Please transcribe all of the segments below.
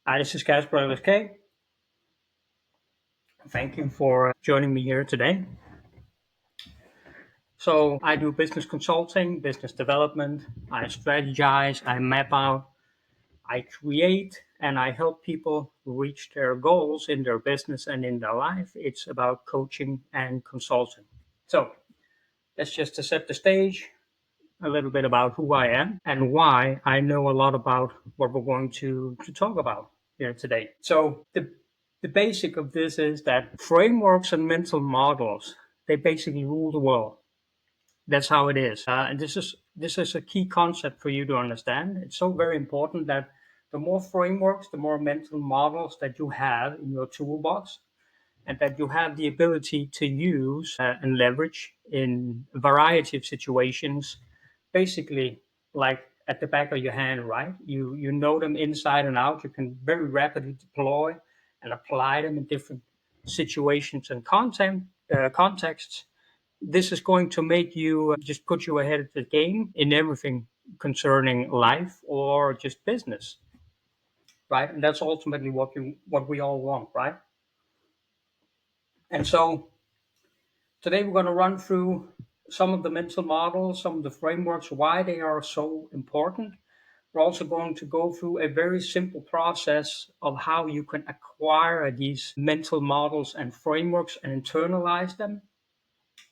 Hi, this is Casper LSK. Thank you for joining me here today. So, I do business consulting, business development. I strategize, I map out, I create, and I help people reach their goals in their business and in their life. It's about coaching and consulting. So, that's just to set the stage, a little bit about who I am and why I know a lot about what we're going to talk about here today. So the basic of this is that frameworks and mental models, they basically rule the world. That's how it is. And this is a key concept for you to understand. It's so very important that the more frameworks, the more mental models that you have in your toolbox, and that you have the ability to use and leverage in a variety of situations, basically like at the back of your hand, right? You know them inside and out. You can very rapidly deploy and apply them in different situations and contexts. This is going to make you just put you ahead of the game in everything concerning life or just business, right? And that's ultimately what we all want, right? And so today we're going to run through some of the mental models, some of the frameworks, why they are so important. We're also going to go through a very simple process of how you can acquire these mental models and frameworks and internalize them.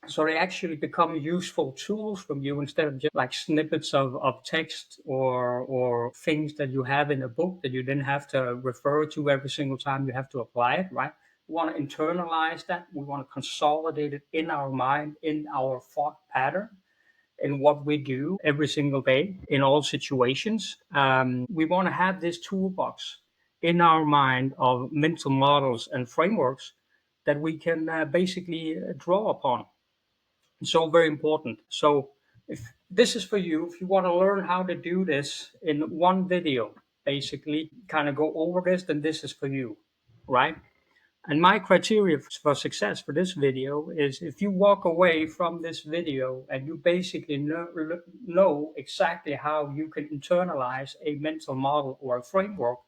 So they actually become useful tools from you instead of just like snippets of text or things that you have in a book that you then have to refer to every single time you have to apply it, right? We want to internalize that. We want to consolidate it in our mind, in our thought pattern, in what we do every single day in all situations. We want to have this toolbox in our mind of mental models and frameworks that we can basically draw upon. It's so very important. So if this is for you, if you want to learn how to do this in one video, basically kind of go over this, then this is for you, right? And my criteria for success for this video is if you walk away from this video and you basically know exactly how you can internalize a mental model or a framework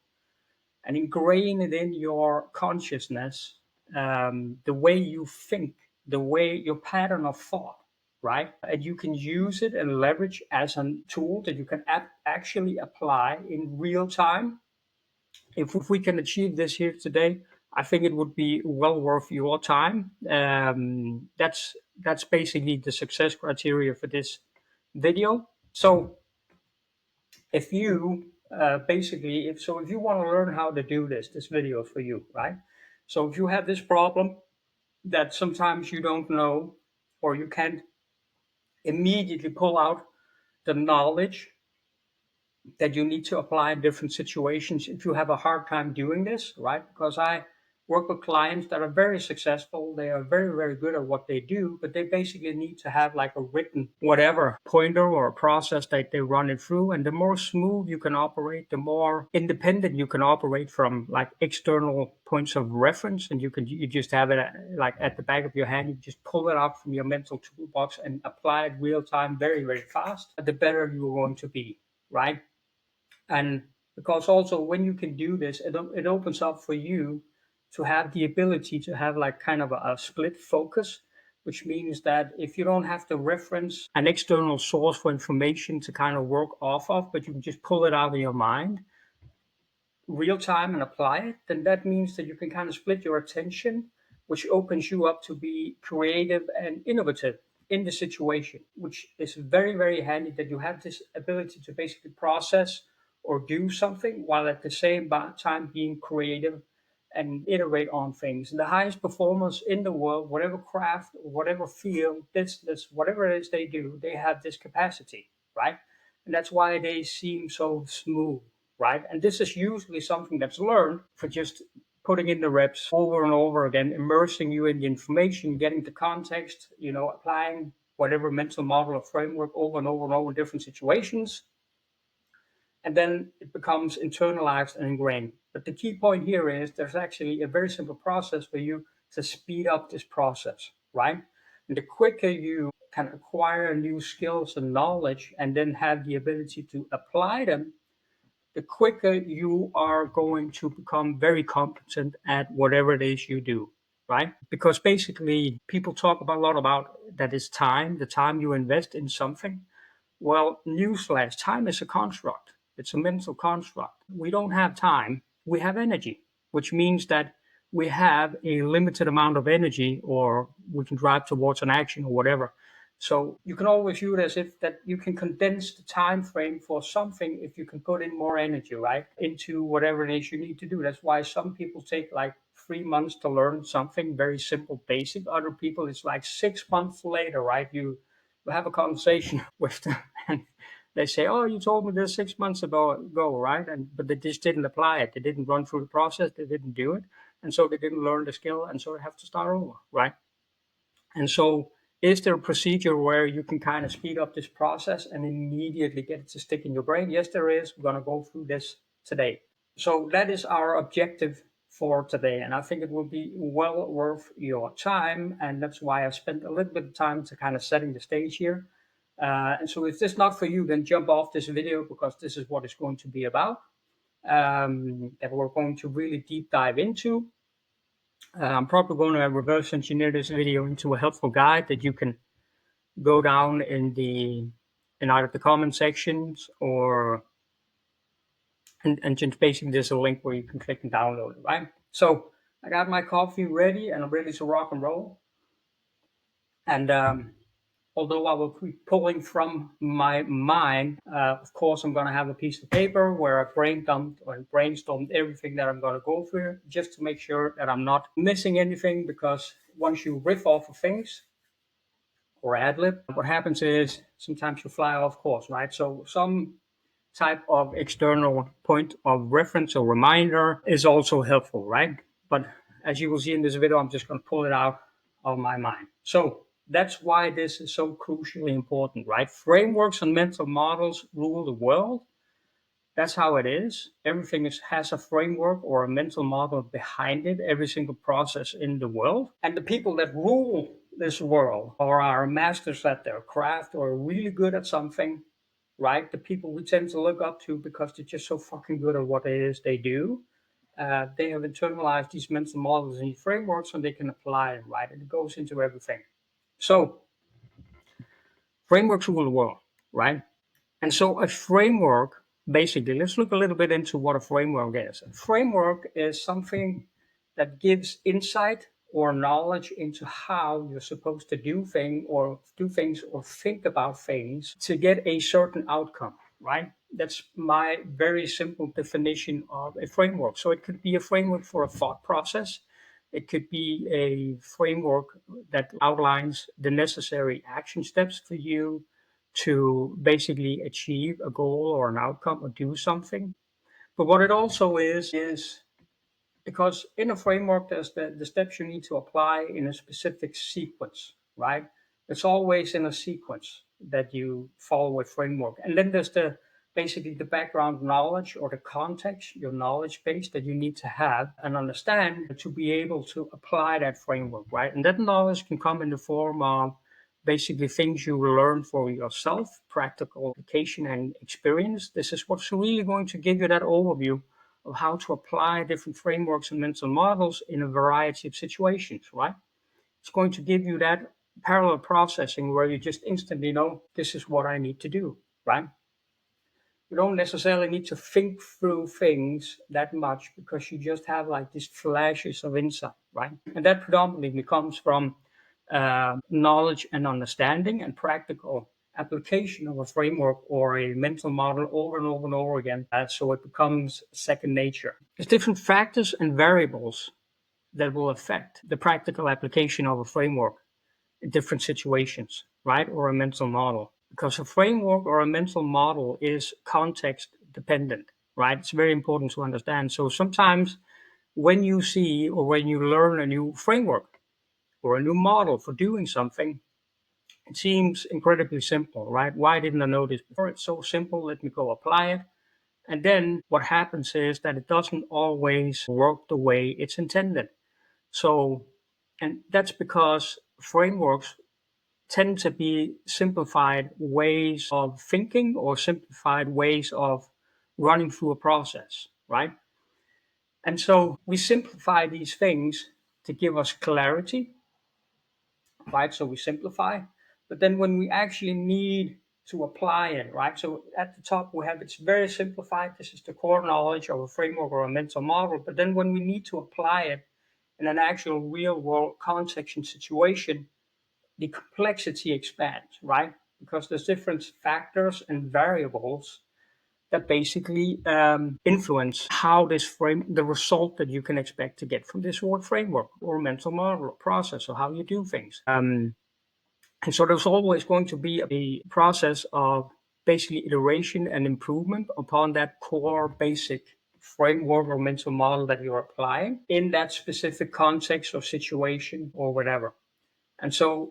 and ingrain it in your consciousness, the way you think, the way your pattern of thought, right? And you can use it and leverage as a tool that you can actually apply in real time. If we can achieve this here today, I think it would be well worth your time. That's basically the success criteria for this video. So if you basically if you want to learn how to do this video is for you, right? So if you have this problem that sometimes you don't know or you can't immediately pull out the knowledge that you need to apply in different situations, if you have a hard time doing this, right? Because I work with clients that are very successful, they are very very good at what they do, but they basically need to have like a written whatever pointer or a process that they run it through. And the more smooth you can operate, the more independent you can operate from like external points of reference, and you just have it like at the back of your hand. You just pull it out from your mental toolbox and apply it real time, very very fast. The better you're going to be, right? And because also when you can do this, it opens up for you to have the ability to have like kind of a split focus, which means that if you don't have to reference an external source for information to kind of work off of, but you can just pull it out of your mind real time and apply it, then that means that you can kind of split your attention, which opens you up to be creative and innovative in the situation, which is very, very handy that you have this ability to basically process or do something while at the same time being creative and iterate on things. And the highest performers in the world, whatever craft or whatever field, business, whatever it is they do, they have this capacity, right? And that's why they seem so smooth, right? And this is usually something that's learned for just putting in the reps over and over again, immersing you in the information, getting the context, applying whatever mental model or framework over and over and over in different situations. And then it becomes internalized and ingrained. But the key point here is there's actually a very simple process for you to speed up this process, right? And the quicker you can acquire new skills and knowledge and then have the ability to apply them, the quicker you are going to become very competent at whatever it is you do, right? Because basically, people talk about, a lot about that is time, the time you invest in something. Well, newsflash, time is a construct. It's a mental construct. We don't have time, we have energy, which means that we have a limited amount of energy, or we can drive towards an action or whatever. So you can always view it as if that you can condense the time frame for something if you can put in more energy, right, into whatever it is you need to do. That's why some people take like 3 months to learn something very simple, basic. Other people, it's like 6 months later, right? You have a conversation with them, and they say, "Oh, you told me this 6 months ago, right?" And but they just didn't apply it. They didn't run through the process. They didn't do it, and so they didn't learn the skill, and so they have to start over, right? And so, is there a procedure where you can kind of speed up this process and immediately get it to stick in your brain? Yes, there is. We're going to go through this today. So that is our objective for today, and I think it will be well worth your time, and that's why I've spent a little bit of time to kind of setting the stage here. And so, if this is not for you, then jump off this video, because this is what it's going to be about. That we're going to really deep dive into. I'm probably going to reverse engineer this video into a helpful guide that you can go down in either the comment sections, or and just basically there's a link where you can click and download it, right? So I got my coffee ready and I'm ready to rock and roll. And although I will be pulling from my mind, of course, I'm going to have a piece of paper where I brainstormed everything that I'm going to go through, just to make sure that I'm not missing anything. Because once you riff off of things or ad lib, what happens is sometimes you fly off course, right? So some type of external point of reference or reminder is also helpful, right? But as you will see in this video, I'm just going to pull it out of my mind. So that's why this is so crucially important, right? Frameworks and mental models rule the world. That's how it is. Everything has a framework or a mental model behind it, every single process in the world. And the people that rule this world, or are masters at their craft, or are really good at something, right? The people we tend to look up to because they're just so fucking good at what it is they do. They have internalized these mental models and frameworks, and they can apply it, right? And it goes into everything. So frameworks rule the world, right? And so a framework, basically, let's look a little bit into what a framework is. A framework is something that gives insight or knowledge into how you're supposed to do things or think about things to get a certain outcome, right? That's my very simple definition of a framework. So it could be a framework for a thought process. It could be a framework that outlines the necessary action steps for you to basically achieve a goal or an outcome or do something. But what it also is because in a framework, there's the steps you need to apply in a specific sequence, right? It's always in a sequence that you follow a framework. And then there's basically the background knowledge or the context, your knowledge base that you need to have and understand to be able to apply that framework, right? And that knowledge can come in the form of basically things you learn for yourself, practical application and experience. This is what's really going to give you that overview of how to apply different frameworks and mental models in a variety of situations, right? It's going to give you that parallel processing where you just instantly know this is what I need to do, right? You don't necessarily need to think through things that much because you just have like these flashes of insight, right? And that predominantly comes from knowledge and understanding and practical application of a framework or a mental model over and over and over again. So it becomes second nature. There's different factors and variables that will affect the practical application of a framework in different situations, right? Or a mental model. Because a framework or a mental model is context dependent, right? It's very important to understand. So sometimes when you see or when you learn a new framework or a new model for doing something, it seems incredibly simple, right? Why didn't I know this before? It's so simple. Let me go apply it. And then what happens is that it doesn't always work the way it's intended. So, and that's because frameworks tend to be simplified ways of thinking or simplified ways of running through a process, right? And so we simplify these things to give us clarity, right? So we simplify, but then when we actually need to apply it, right? So at the top we have it's very simplified. This is the core knowledge of a framework or a mental model. But then when we need to apply it in an actual real world context and situation, the complexity expands, right? Because there's different factors and variables that basically influence how this frame, the result that you can expect to get from this work framework or mental model or process or how you do things. And so there's always going to be a process of basically iteration and improvement upon that core basic framework or mental model that you're applying in that specific context or situation or whatever. And so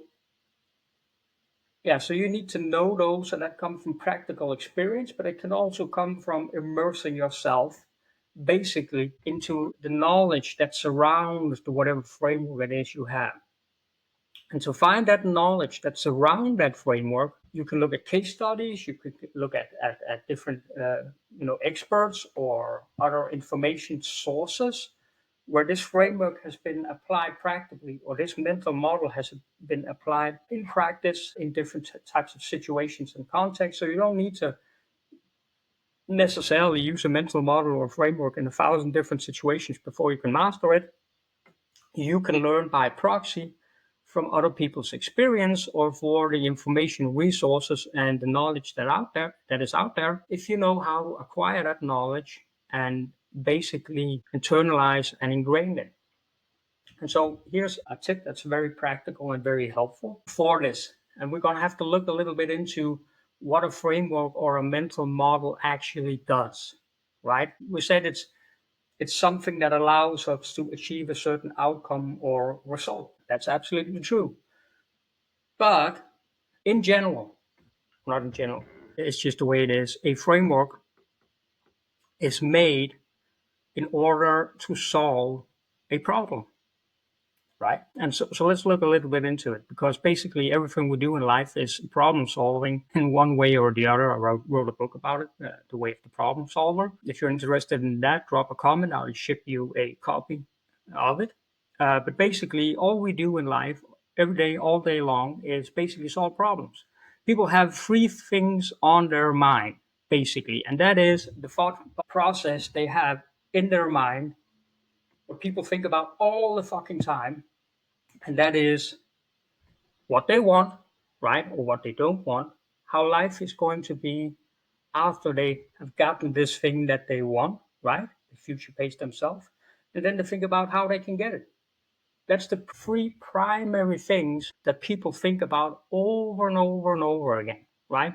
yeah, so you need to know those, and that comes from practical experience, but it can also come from immersing yourself basically into the knowledge that surrounds the whatever framework it is you have. And to find that knowledge that's around that framework, you can look at case studies, you could look at different experts or other information sources where this framework has been applied practically, or this mental model has been applied in practice in different types of situations and contexts. So you don't need to necessarily use a mental model or framework in 1,000 different situations before you can master it. You can learn by proxy from other people's experience or for the information resources and the knowledge that is out there if you know how to acquire that knowledge and basically internalize and ingrain it. And so here's a tip that's very practical and very helpful for this. And we're going to have to look a little bit into what a framework or a mental model actually does, right? We said it's something that allows us to achieve a certain outcome or result. That's absolutely true. But in general, not in general, it's just the way it is. A framework is made in order to solve a problem, right? And so let's look a little bit into it because basically everything we do in life is problem solving in one way or the other. I wrote a book about it, The Way of the Problem Solver. If you're interested in that, drop a comment. I'll ship you a copy of it. But basically, all we do in life every day, all day long, is basically solve problems. People have three things on their mind, basically, and that is the thought process they have in their mind, what people think about all the fucking time, and that is what they want, right, or what they don't want, how life is going to be after they have gotten this thing that they want, right? The future pace themselves, and then to think about how they can get it. That's the three primary things that people think about over and over and over again, right?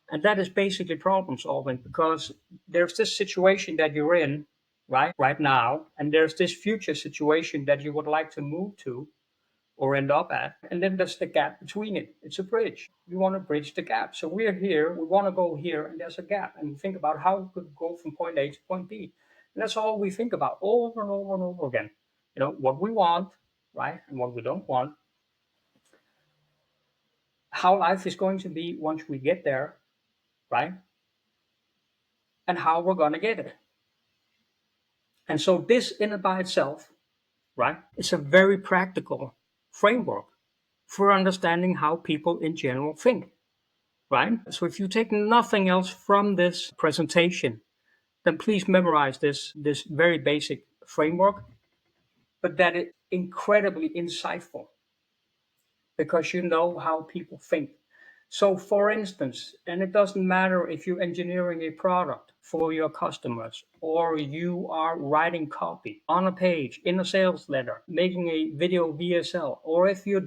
And that is basically problem solving because there's this situation that you're in, right now, and there's this future situation that you would like to move to or end up at. And then there's the gap between it. It's a bridge. We want to bridge the gap. So we're here, we want to go here, and there's a gap. And we think about how we could go from point A to point B. And that's all we think about over and over and over again. You know, what we want, right? And what we don't want, how life is going to be once we get there, right? And how we're going to get it. And so this in and by itself, right, is a very practical framework for understanding how people in general think. Right? So if you take nothing else from this presentation, then please memorize this very basic framework, but that is incredibly insightful because you know how people think. So for instance, and it doesn't matter if you're engineering a product for your customers or you are writing copy on a page in a sales letter, making a video VSL, or if you're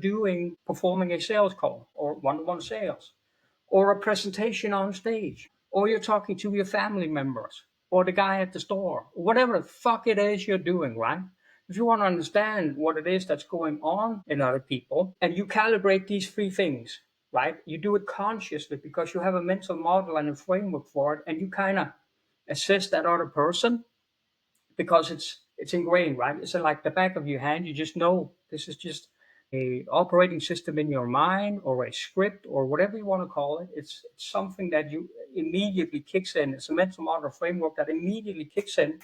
performing a sales call or one-on-one sales, or a presentation on stage, or you're talking to your family members, or the guy at the store, whatever the fuck it is you're doing, right? If you want to understand what it is that's going on in other people, and you calibrate these three things, right? You do it consciously because you have a mental model and a framework for it, and you kind of assess that other person because it's ingrained, right? It's like the back of your hand. You just know this is just a operating system in your mind or a script or whatever you want to call it. It's something that you immediately kicks in. It's a mental model framework that immediately kicks in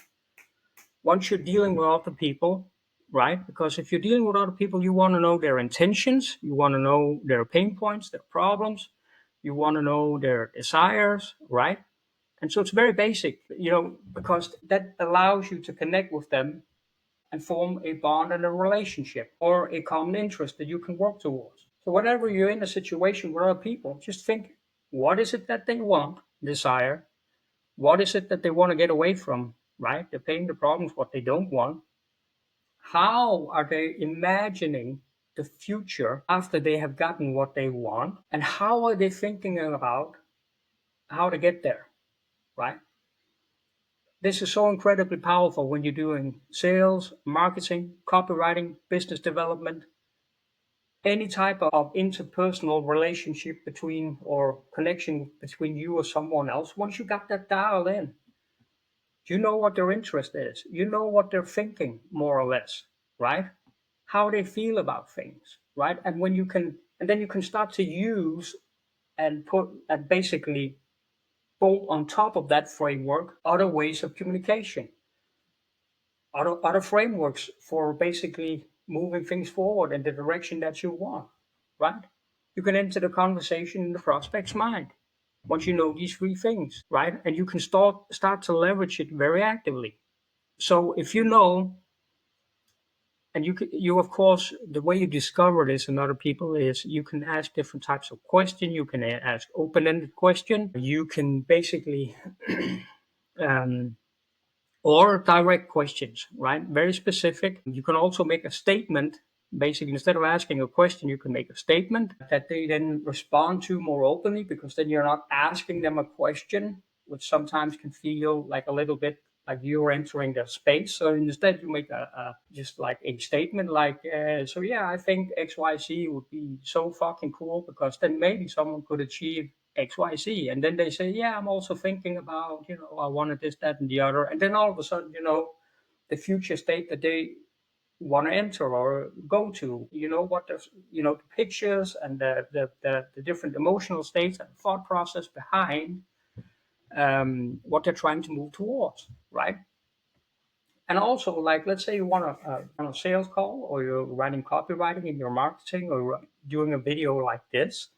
once you're dealing with other people, right? Because if you're dealing with other people, you want to know their intentions, you want to know their pain points, their problems, you want to know their desires, right? And so it's very basic, because that allows you to connect with them and form a bond and a relationship or a common interest that you can work towards. So whenever you're in a situation with other people, just think, what is it that they want, desire? What is it that they want to get away from, right? The pain, the problems, what they don't want. How are they imagining the future after they have gotten what they want? And how are they thinking about how to get there, right? This is so incredibly powerful when you're doing sales, marketing, copywriting, business development, any type of interpersonal relationship between or connection between you or someone else. Once you got that dialed in, you know what their interest is, you know what they're thinking, more or less, right? How they feel about things, right? And then you can start to use and put and basically bolt on top of that framework other ways of communication, other frameworks for basically moving things forward in the direction that you want, right? You can enter the conversation in the prospect's mind once you know these three things, right? And you can start to leverage it very actively. So if you know, and you of course, the way you discover this in other people is you can ask different types of question. You can ask open-ended question. You can basically um, or direct questions, right? Very specific. You can also make a statement. Basically, instead of asking a question, you can make a statement that they then respond to more openly, because then you're not asking them a question, which sometimes can feel like a little bit like you're entering their space. So instead, you make a just like a statement like, so yeah, I think XYZ would be so fucking cool, because then maybe someone could achieve XYZ. And then they say, yeah, I'm also thinking about, I wanted this, that, and the other. And then all of a sudden, the future state that they want to enter or go to, what the, the pictures and the different emotional states and thought process behind what they're trying to move towards, right? And also, like, let's say you want on a sales call, or you're writing copywriting in your marketing, or doing a video like this.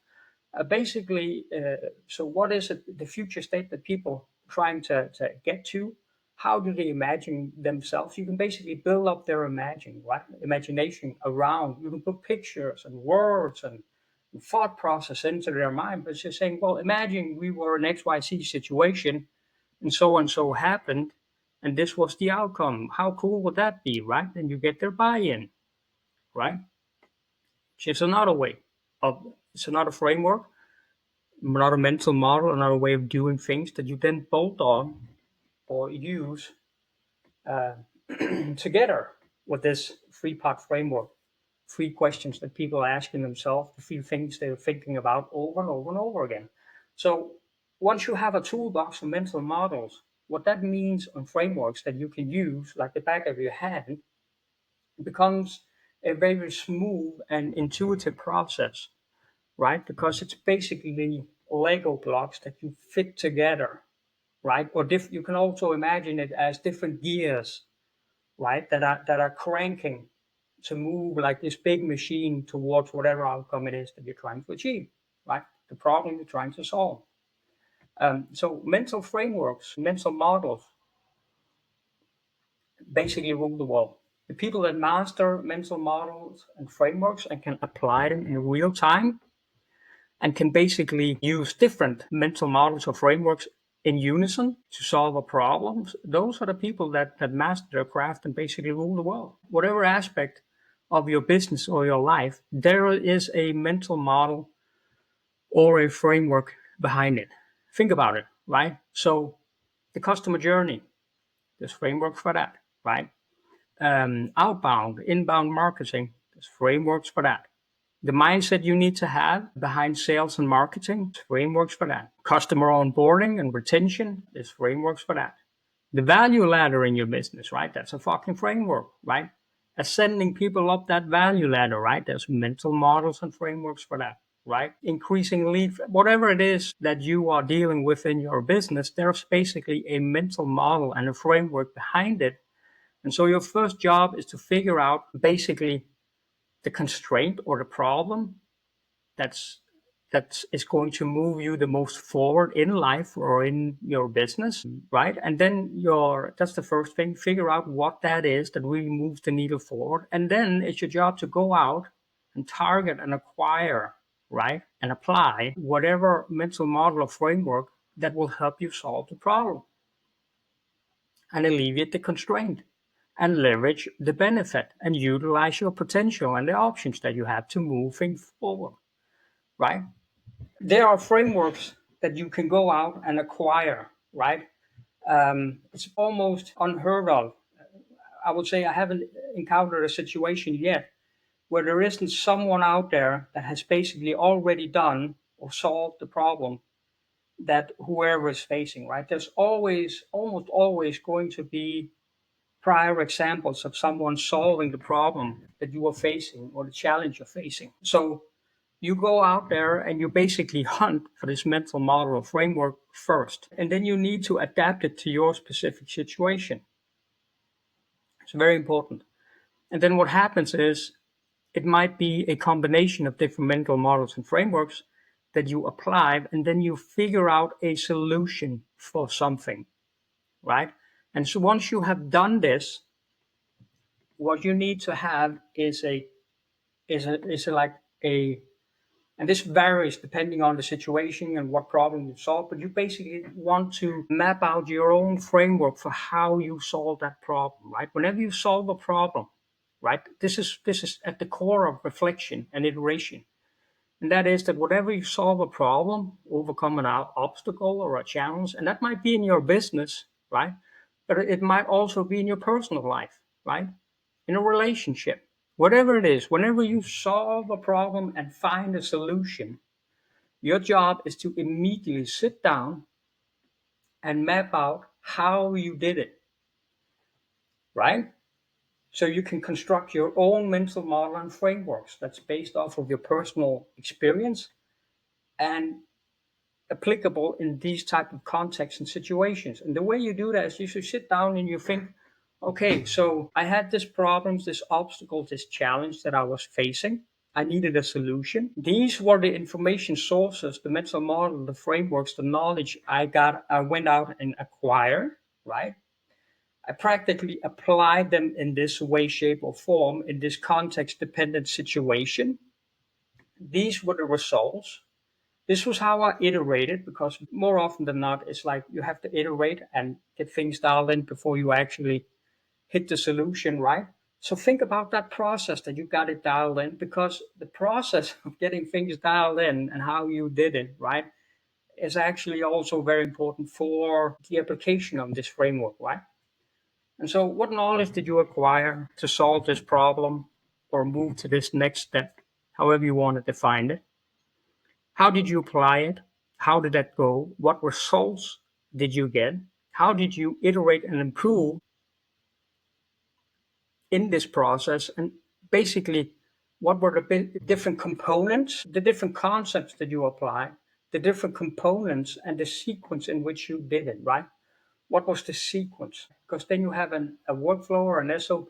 So what is it, the future state that people trying to get to? How do they imagine themselves? You can basically build up their imagination around. You can put pictures and words and thought process into their mind, but it's just saying, well, imagine we were in XYZ situation and so happened, and this was the outcome. How cool would that be, right? And you get their buy-in, right? Which is another way it's another framework, another mental model, another way of doing things that you then bolt on or use uh, together with this three-part framework. Three questions that people are asking themselves, the three things they're thinking about over and over and over again. So once you have a toolbox of mental models, what that means on frameworks that you can use like the back of your hand, it becomes a very smooth and intuitive process, right? Because it's basically Lego blocks that you fit together, right? Or you can also imagine it as different gears, right? That are cranking to move like this big machine towards whatever outcome it is that you're trying to achieve, right? The problem you're trying to solve. So mental frameworks, mental models, basically rule the world. The people that master mental models and frameworks and can apply them in real time and can basically use different mental models or frameworks in unison to solve a problem. Those are the people that master their craft and basically rule the world. Whatever aspect of your business or your life, there is a mental model or a framework behind it. Think about it, right? So the customer journey, there's frameworks for that, right? Outbound, inbound marketing, there's frameworks for that. The mindset you need to have behind sales and marketing, frameworks for that. Customer onboarding and retention, there's frameworks for that. The value ladder in your business, right? That's a fucking framework, right? ascending people up that value ladder, right? There's mental models and frameworks for that, right? Increasing lead, whatever it is that you are dealing with in your business, there's basically a mental model and a framework behind it. And so your first job is to figure out basically the constraint or the problem that's that is going to move you the most forward in life or in your business, right? And then your that's the first thing. Figure out what that is that really moves the needle forward, and then it's your job to go out and target and acquire, right, and apply whatever mental model or framework that will help you solve the problem and alleviate the constraint and leverage the benefit and utilize your potential and the options that you have to move things forward, right? There are frameworks that you can go out and acquire, right? It's almost unheard of. I would say I haven't encountered a situation yet where there isn't someone out there that has basically already done or solved the problem that whoever is facing, right? There's always, almost always going to be prior examples of someone solving the problem that you are facing or the challenge you're facing. So you go out there and you basically hunt for this mental model or framework first, and then you need to adapt it to your specific situation. It's very important. And then what happens is it might be a combination of different mental models and frameworks that you apply, and then you figure out a solution for something, right? And so once you have done this, what you need to have is like a and this varies depending on the situation and what problem you solve, but you basically want to map out your own framework for how you solve that problem, right? Whenever you solve a problem, right, this is at the core of reflection and iteration. And that is that whatever you solve a problem, overcome an obstacle or a challenge, and that might be in your business, right? But it might also be in your personal life, right? In a relationship, whatever it is, whenever you solve a problem and find a solution, your job is to immediately sit down and map out how you did it, right? So you can construct your own mental model and frameworks that's based off of your personal experience and applicable in these type of contexts and situations. And the way you do that is you should sit down and you think, okay, so I had this problem, this obstacle, this challenge that I was facing. I needed a solution. These were the information sources, the mental model, the frameworks, the knowledge I went out and acquired, right? I practically applied them in this way, shape, or form in this context dependent situation. These were the results. This was how I iterated, because more often than not, it's like you have to iterate and get things dialed in before you actually hit the solution, right? So think about that process that you got it dialed in, because the process of getting things dialed in and how you did it, right, is actually also very important for the application of this framework, right? And so, what knowledge did you acquire to solve this problem or move to this next step, however you want to define it? How did you apply it? How did that go? What results did you get? How did you iterate and improve in this process? And basically, what were the different components, the different concepts that you apply, the different components, and the sequence in which you did it, right? What was the sequence? Because then you have a workflow or an SOP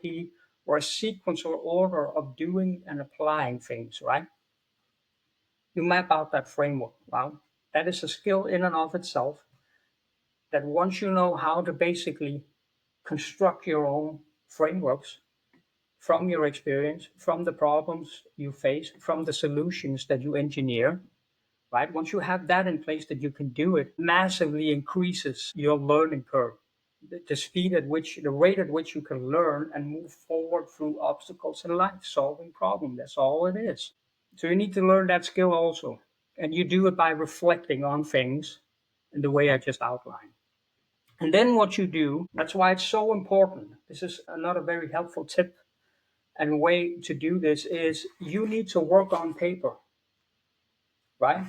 or a sequence or order of doing and applying things, right? You map out that framework. Wow. That is a skill in and of itself, that once you know how to basically construct your own frameworks from your experience, from the problems you face, from the solutions that you engineer, right? Once you have that in place that you can do it, massively increases your learning curve. The speed at which, the rate at which you can learn and move forward through obstacles in life, solving problems. That's all it is. So you need to learn that skill also. And you do it by reflecting on things in the way I just outlined. And then what you do, that's why it's so important. This is another very helpful tip and way to do this is you need to work on paper, right?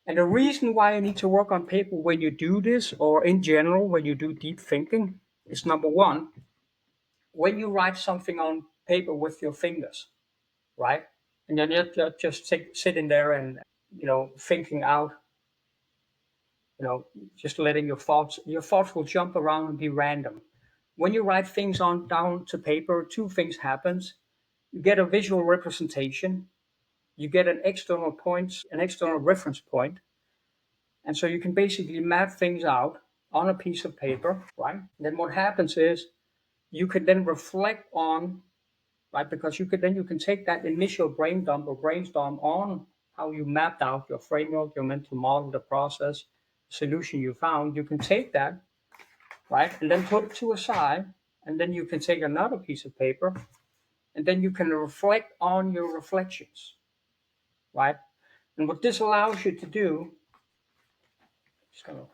And the reason why you need to work on paper when you do this, or in general, when you do deep thinking, is number one, when you write something on paper with your fingers, right? And then you're just sitting there and thinking out, you know, just letting your thoughts will jump around and be random. When you write things on down to paper, two things happens. You get a visual representation, you get an external reference point, and so you can basically map things out on a piece of paper, right? And then what happens is you can then reflect on, right? Because you can take that initial brain dump or brainstorm on how you mapped out your framework, your mental model, the process, solution you found. You can take that, right, and then put it to a side, and then you can take another piece of paper, and then you can reflect on your reflections, right? And what this allows you to do, just gonna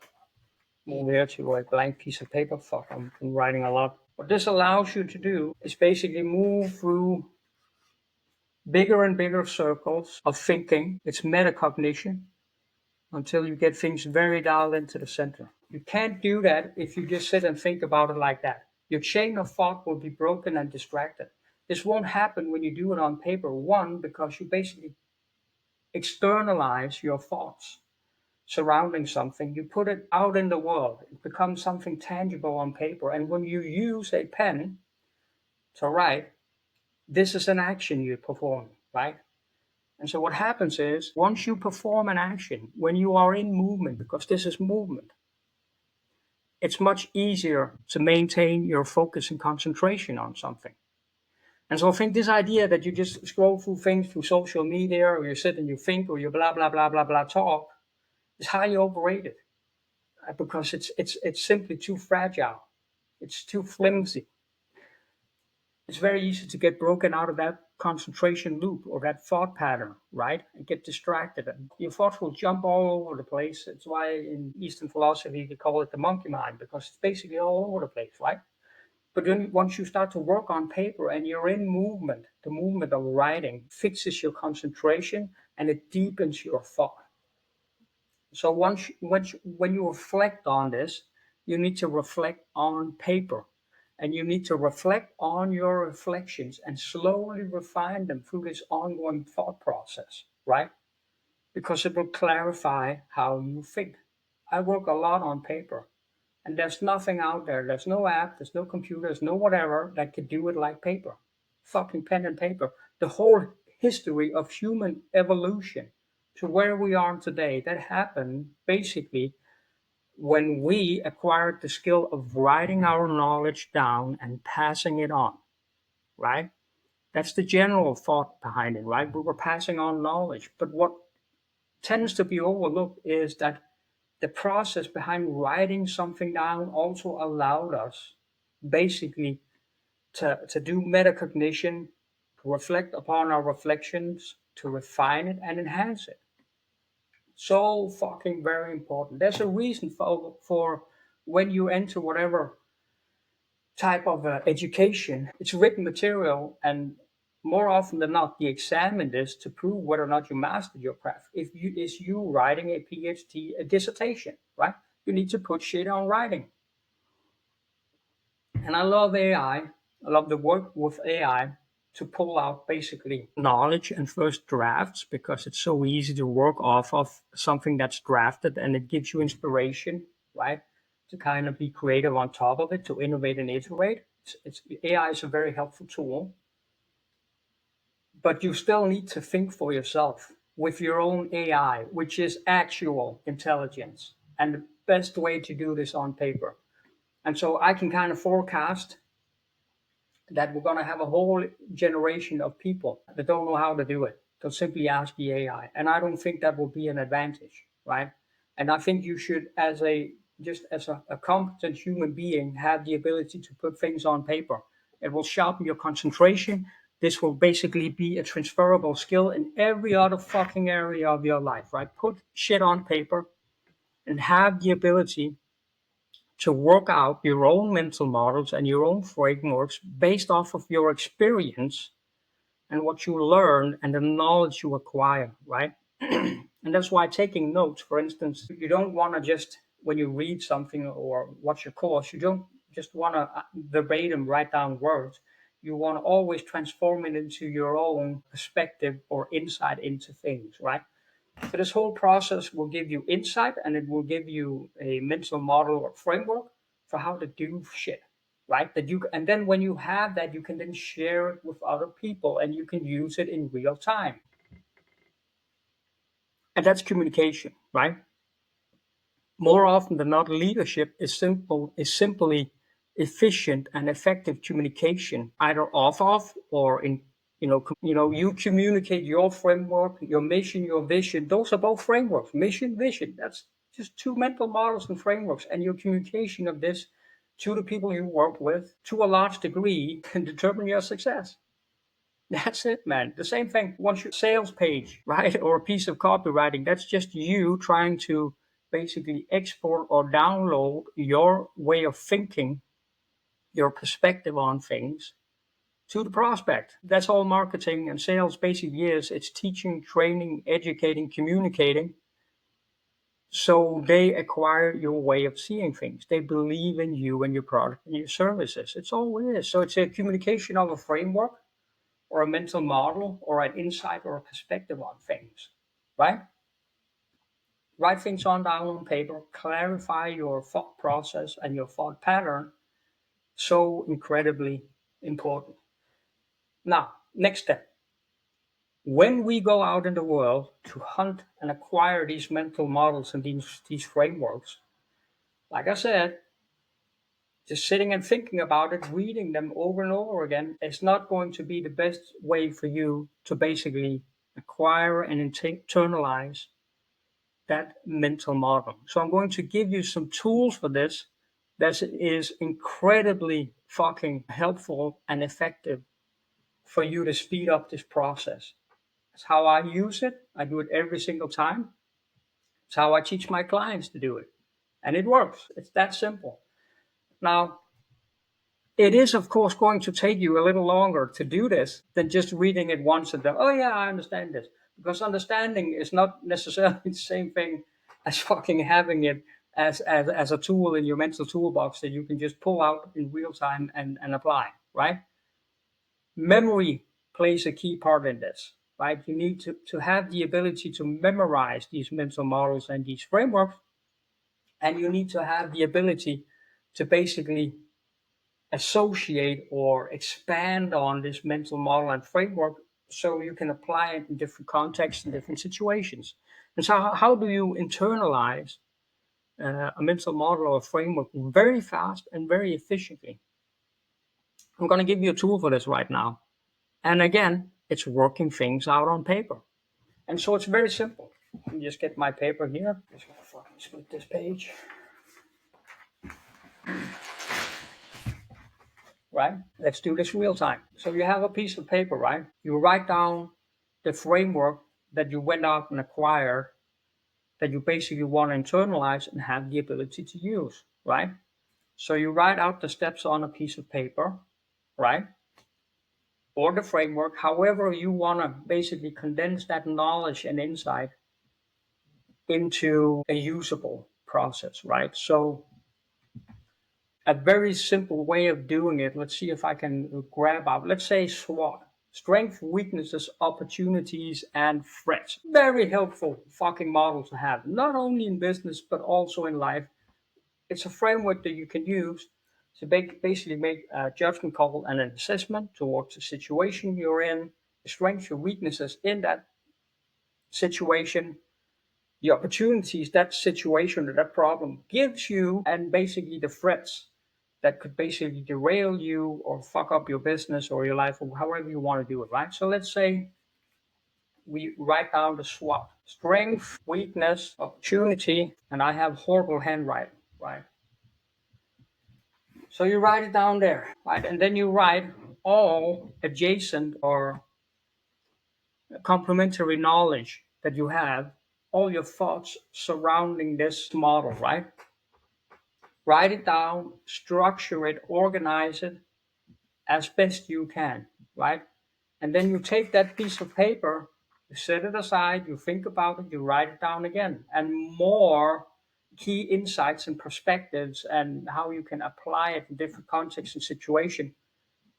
move here to a blank piece of paper. Fuck, I'm writing a lot. What this allows you to do is basically move through bigger and bigger circles of thinking. It's metacognition until you get things very dialed into the center. You can't do that if you just sit and think about it like that. Your chain of thought will be broken and distracted. This won't happen when you do it on paper. One, because you basically externalize your thoughts surrounding something. You put it out in the world. It becomes something tangible on paper. And when you use a pen to write, this is an action you perform, right? And so what happens is once you perform an action, when you are in movement, because this is movement, it's much easier to maintain your focus and concentration on something. And so I think this idea that you just scroll through things through social media, or you sit and you think, or you blah blah blah blah blah talk, is highly overrated, because it's simply too fragile. It's too flimsy. It's very easy to get broken out of that concentration loop or that thought pattern, right? And get distracted. And your thoughts will jump all over the place. It's why in Eastern philosophy they call it the monkey mind, because it's basically all over the place, right? But then once you start to work on paper and you're in movement, the movement of writing fixes your concentration and it deepens your thought. So when you reflect on this, you need to reflect on paper, and you need to reflect on your reflections and slowly refine them through this ongoing thought process, right? Because it will clarify how you think. I work a lot on paper, and there's nothing out there. There's no app, there's no computer, there's no whatever that could do it like paper. Fucking pen and paper. The whole history of human evolution to where we are today, that happened basically when we acquired the skill of writing our knowledge down and passing it on, right? That's the general thought behind it, right? We were passing on knowledge. But what tends to be overlooked is that the process behind writing something down also allowed us basically to do metacognition, to reflect upon our reflections, to refine it and enhance it. So fucking very important. There's a reason for when you enter whatever type of education, it's written material, and more often than not, they examine this to prove whether or not you mastered your craft. If you is you writing a PhD, a dissertation, right? You need to put shit on writing. And I love AI. I love the work with AI to pull out basically knowledge and first drafts, because it's so easy to work off of something that's drafted and it gives you inspiration, right? To kind of be creative on top of it, to innovate and iterate. AI is a very helpful tool, but you still need to think for yourself with your own AI, which is actual intelligence. And the best way to do this on paper. And so I can kind of forecast that we're going to have a whole generation of people that don't know how to do it. They'll simply ask the AI. And I don't think that will be an advantage, right? And I think you should, as a competent human being, have the ability to put things on paper. It will sharpen your concentration. This will basically be a transferable skill in every other fucking area of your life, right? Put shit on paper and have the ability to work out your own mental models and your own frameworks based off of your experience and what you learn and the knowledge you acquire, right? And that's why taking notes, for instance, you don't want to just, when you read something or watch a course, you don't just want to verbatim write down words. You want to always transform it into your own perspective or insight into things, right? So this whole process will give you insight, and it will give you a mental model or framework for how to do shit, right? That you and then when you have that, you can then share it with other people, and you can use it in real time. And that's communication, right? More often than not, leadership is simply efficient and effective communication, either off or in. You communicate your framework, your mission, your vision. Those are both frameworks. Mission, vision. That's just two mental models and frameworks. And your communication of this to the people you work with, to a large degree, can determine your success. That's it, man. The same thing once your sales page, right? Or a piece of copywriting, that's just you trying to basically export or download your way of thinking, your perspective on things to the prospect. That's all marketing and sales basically is. It's teaching, training, educating, communicating. So they acquire your way of seeing things. They believe in you and your product and your services. It's all it is. So it's a communication of a framework or a mental model or an insight or a perspective on things, right? Write things on down on paper, clarify your thought process and your thought pattern. So incredibly important. Now, next step. When we go out in the world to hunt and acquire these mental models and these frameworks, like I said, just sitting and thinking about it, reading them over and over again, is not going to be the best way for you to basically acquire and internalize that mental model. So I'm going to give you some tools for this that is incredibly fucking helpful and effective for you to speed up this process. It's how I use it. I do it every single time. It's how I teach my clients to do it. And it works. It's that simple. Now, it is, of course, going to take you a little longer to do this than just reading it once and then, oh, yeah, I understand this. Because understanding is not necessarily the same thing as fucking having it as a tool in your mental toolbox that you can just pull out in real time and apply, right? Memory plays a key part in this, right? You need to have the ability to memorize these mental models and these frameworks, and you need to have the ability to basically associate or expand on this mental model and framework so you can apply it in different contexts and different situations. And so, how do you internalize a mental model or a framework very fast and very efficiently? I'm going to give you a tool for this right now. And again, it's working things out on paper. And so it's very simple. Let me just get my paper here. I'm just going to fucking split this page. Right? Let's do this real time. So you have a piece of paper, right? You write down the framework that you went out and acquired that you basically want to internalize and have the ability to use, right? So you write out the steps on a piece of paper, right? Or the framework, however you want to basically condense that knowledge and insight into a usable process, right? So a very simple way of doing it, let's see if I can grab out, let's say SWOT. Strength, weaknesses, opportunities, and threats. Very helpful fucking model to have, not only in business, but also in life. It's a framework that you can use to basically make a judgment call and an assessment towards the situation you're in, the strengths, your weaknesses in that situation, the opportunities that situation or that problem gives you, and basically the threats that could basically derail you or fuck up your business or your life or however you want to do it, right? So let's say we write down the SWOT: strength, weakness, opportunity, and I have horrible handwriting, right? So you write it down there, right? And then you write all adjacent or complementary knowledge that you have, all your thoughts surrounding this model, right? Write it down, structure it, organize it as best you can, right? And then you take that piece of paper, you set it aside, you think about it, you write it down again. And more key insights and perspectives and how you can apply it in different contexts and situations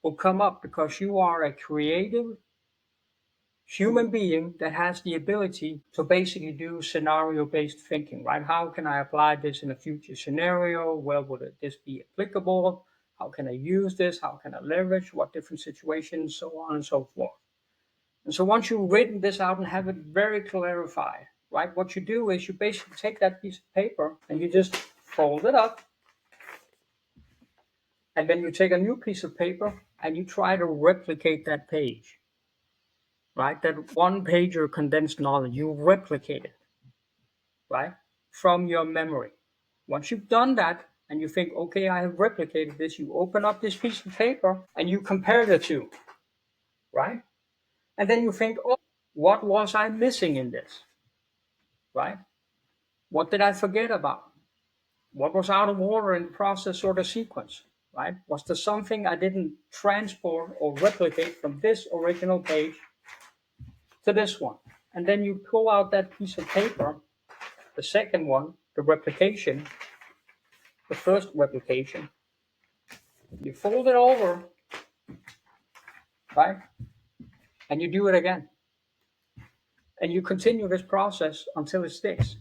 will come up because you are a creative human being that has the ability to basically do scenario based thinking, right? How can I apply this in a future scenario? Where would this be applicable? How can I use this? How can I leverage what different situations, so on and so forth. And so once you've written this out and have it very clarified, right? What you do is you basically take that piece of paper and you just fold it up, and then you take a new piece of paper and you try to replicate that page, right? That one page or condensed knowledge, you replicate it, right? From your memory. Once you've done that and you think, okay, I have replicated this, you open up this piece of paper and you compare the two, right? And then you think, oh, what was I missing in this, right? What did I forget about? What was out of order in the process or the sequence, right? Was there something I didn't transport or replicate from this original page to this one? And then you pull out that piece of paper, the second one, the replication, the first replication, you fold it over, right? And you do it again. And you continue this process until it sticks.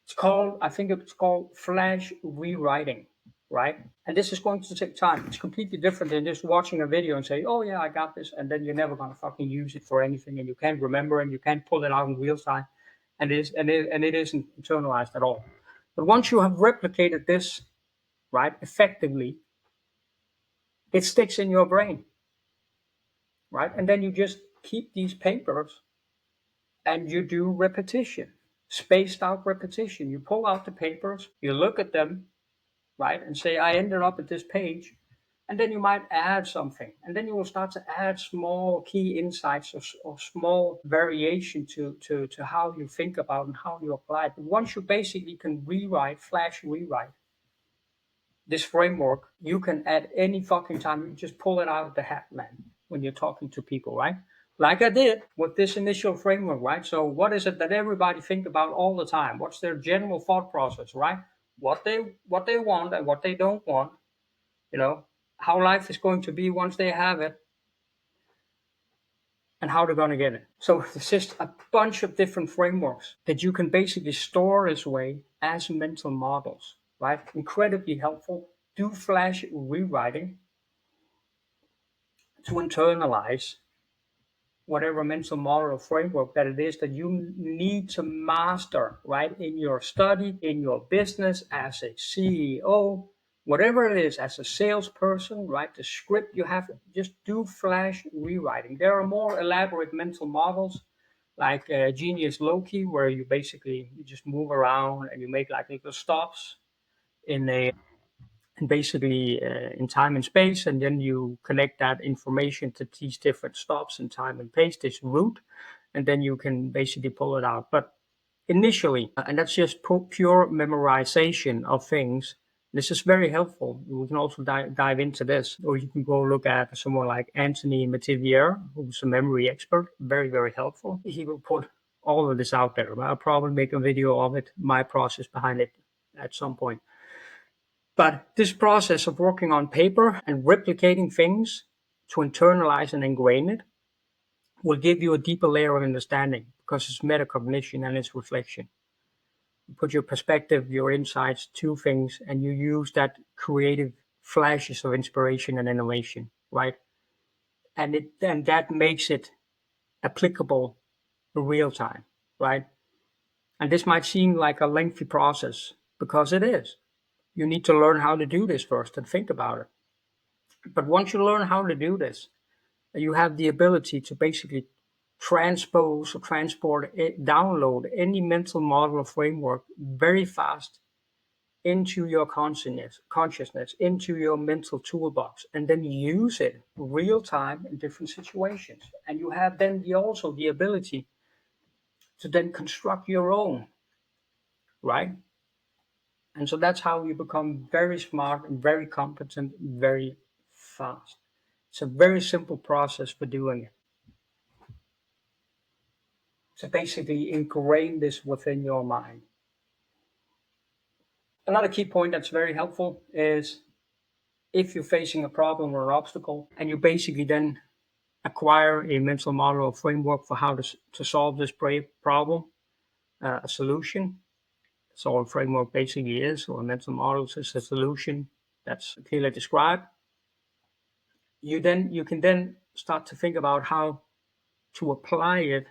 It's called, I think it's called flash rewriting, right? And this is going to take time. It's completely different than just watching a video and say, oh yeah, I got this. And then you're never going to fucking use it for anything. And you can't remember and you can't pull it out in real time. And it isn't internalized at all. But once you have replicated this, right, effectively, it sticks in your brain, right? And then you just keep these papers and you do repetition, spaced out repetition. You pull out the papers, you look at them, right, and say, I ended up at this page. And then you might add something. And then you will start to add small key insights or small variation to how you think about and how you apply it. But once you basically can rewrite, flash rewrite this framework, you can at any fucking time, you just pull it out of the hat, man, when you're talking to people, right? Like I did with this initial framework, right? So what is it that everybody think about all the time? What's their general thought process, right? What they want and what they don't want, you know, how life is going to be once they have it, and how they're going to get it. So it's just a bunch of different frameworks that you can basically store this way as mental models, right? Incredibly helpful. Do flash rewriting to internalize whatever mental model or framework that it is that you need to master, right? In your study, in your business, as a CEO, whatever it is, as a salesperson, right? The script you have, just do flash rewriting. There are more elaborate mental models like Genius Loki, where you basically you just move around and you make like little stops in a and basically in time and space, and then you connect that information to these different stops in time and space, this route, and then you can basically pull it out. But initially, and that's just pure memorization of things. This is very helpful. We can also dive into this, or you can go look at someone like Anthony Metivier, who's a memory expert. Very, very helpful. He will put all of this out there. I'll probably make a video of it, my process behind it at some point. But this process of working on paper and replicating things to internalize and ingrain it will give you a deeper layer of understanding because it's metacognition and it's reflection. You put your perspective, your insights to things, and you use that creative flashes of inspiration and innovation, right? And that makes it applicable in real time, right? And this might seem like a lengthy process because it is. You need to learn how to do this first and think about it. But once you learn how to do this, you have the ability to basically transpose or transport it, download any mental model or framework very fast into your consciousness, into your mental toolbox, and then use it real time in different situations. And you have then also the ability to then construct your own, right? And so that's how you become very smart and very competent very fast. It's a very simple process for doing it. So basically ingrain this within your mind. Another key point that's very helpful is if you're facing a problem or an obstacle, and you basically then acquire a mental model or framework for how to solve this problem, a solution. So a framework basically is, or a mental model is a solution that's clearly described. You can then start to think about how to apply it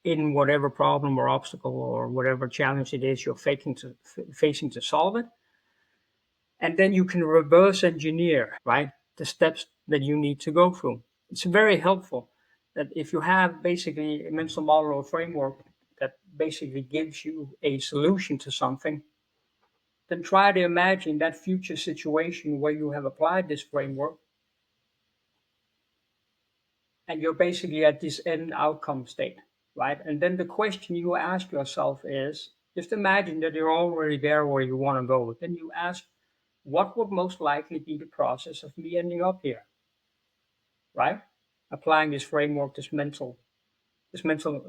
in whatever problem or obstacle or whatever challenge it is you're facing to solve it. And then you can reverse engineer, right, the steps that you need to go through. It's very helpful that if you have basically a mental model or framework that basically gives you a solution to something, then try to imagine that future situation where you have applied this framework and you're basically at this end outcome state, right? And then the question you ask yourself is, just imagine that you're already there where you want to go. Then you ask, what would most likely be the process of me ending up here, right? Applying this framework, this mental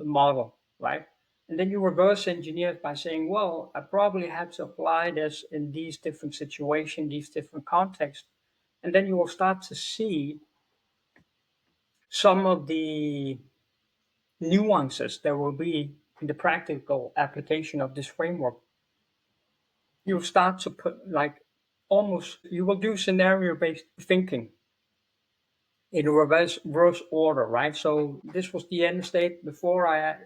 model, right? And then you reverse engineer it by saying, well, I probably had to apply this in these different situations, these different contexts. And then you will start to see some of the nuances there will be in the practical application of this framework. You'll start to put like almost, you will do scenario based thinking in reverse order, right? So this was the end state. Before I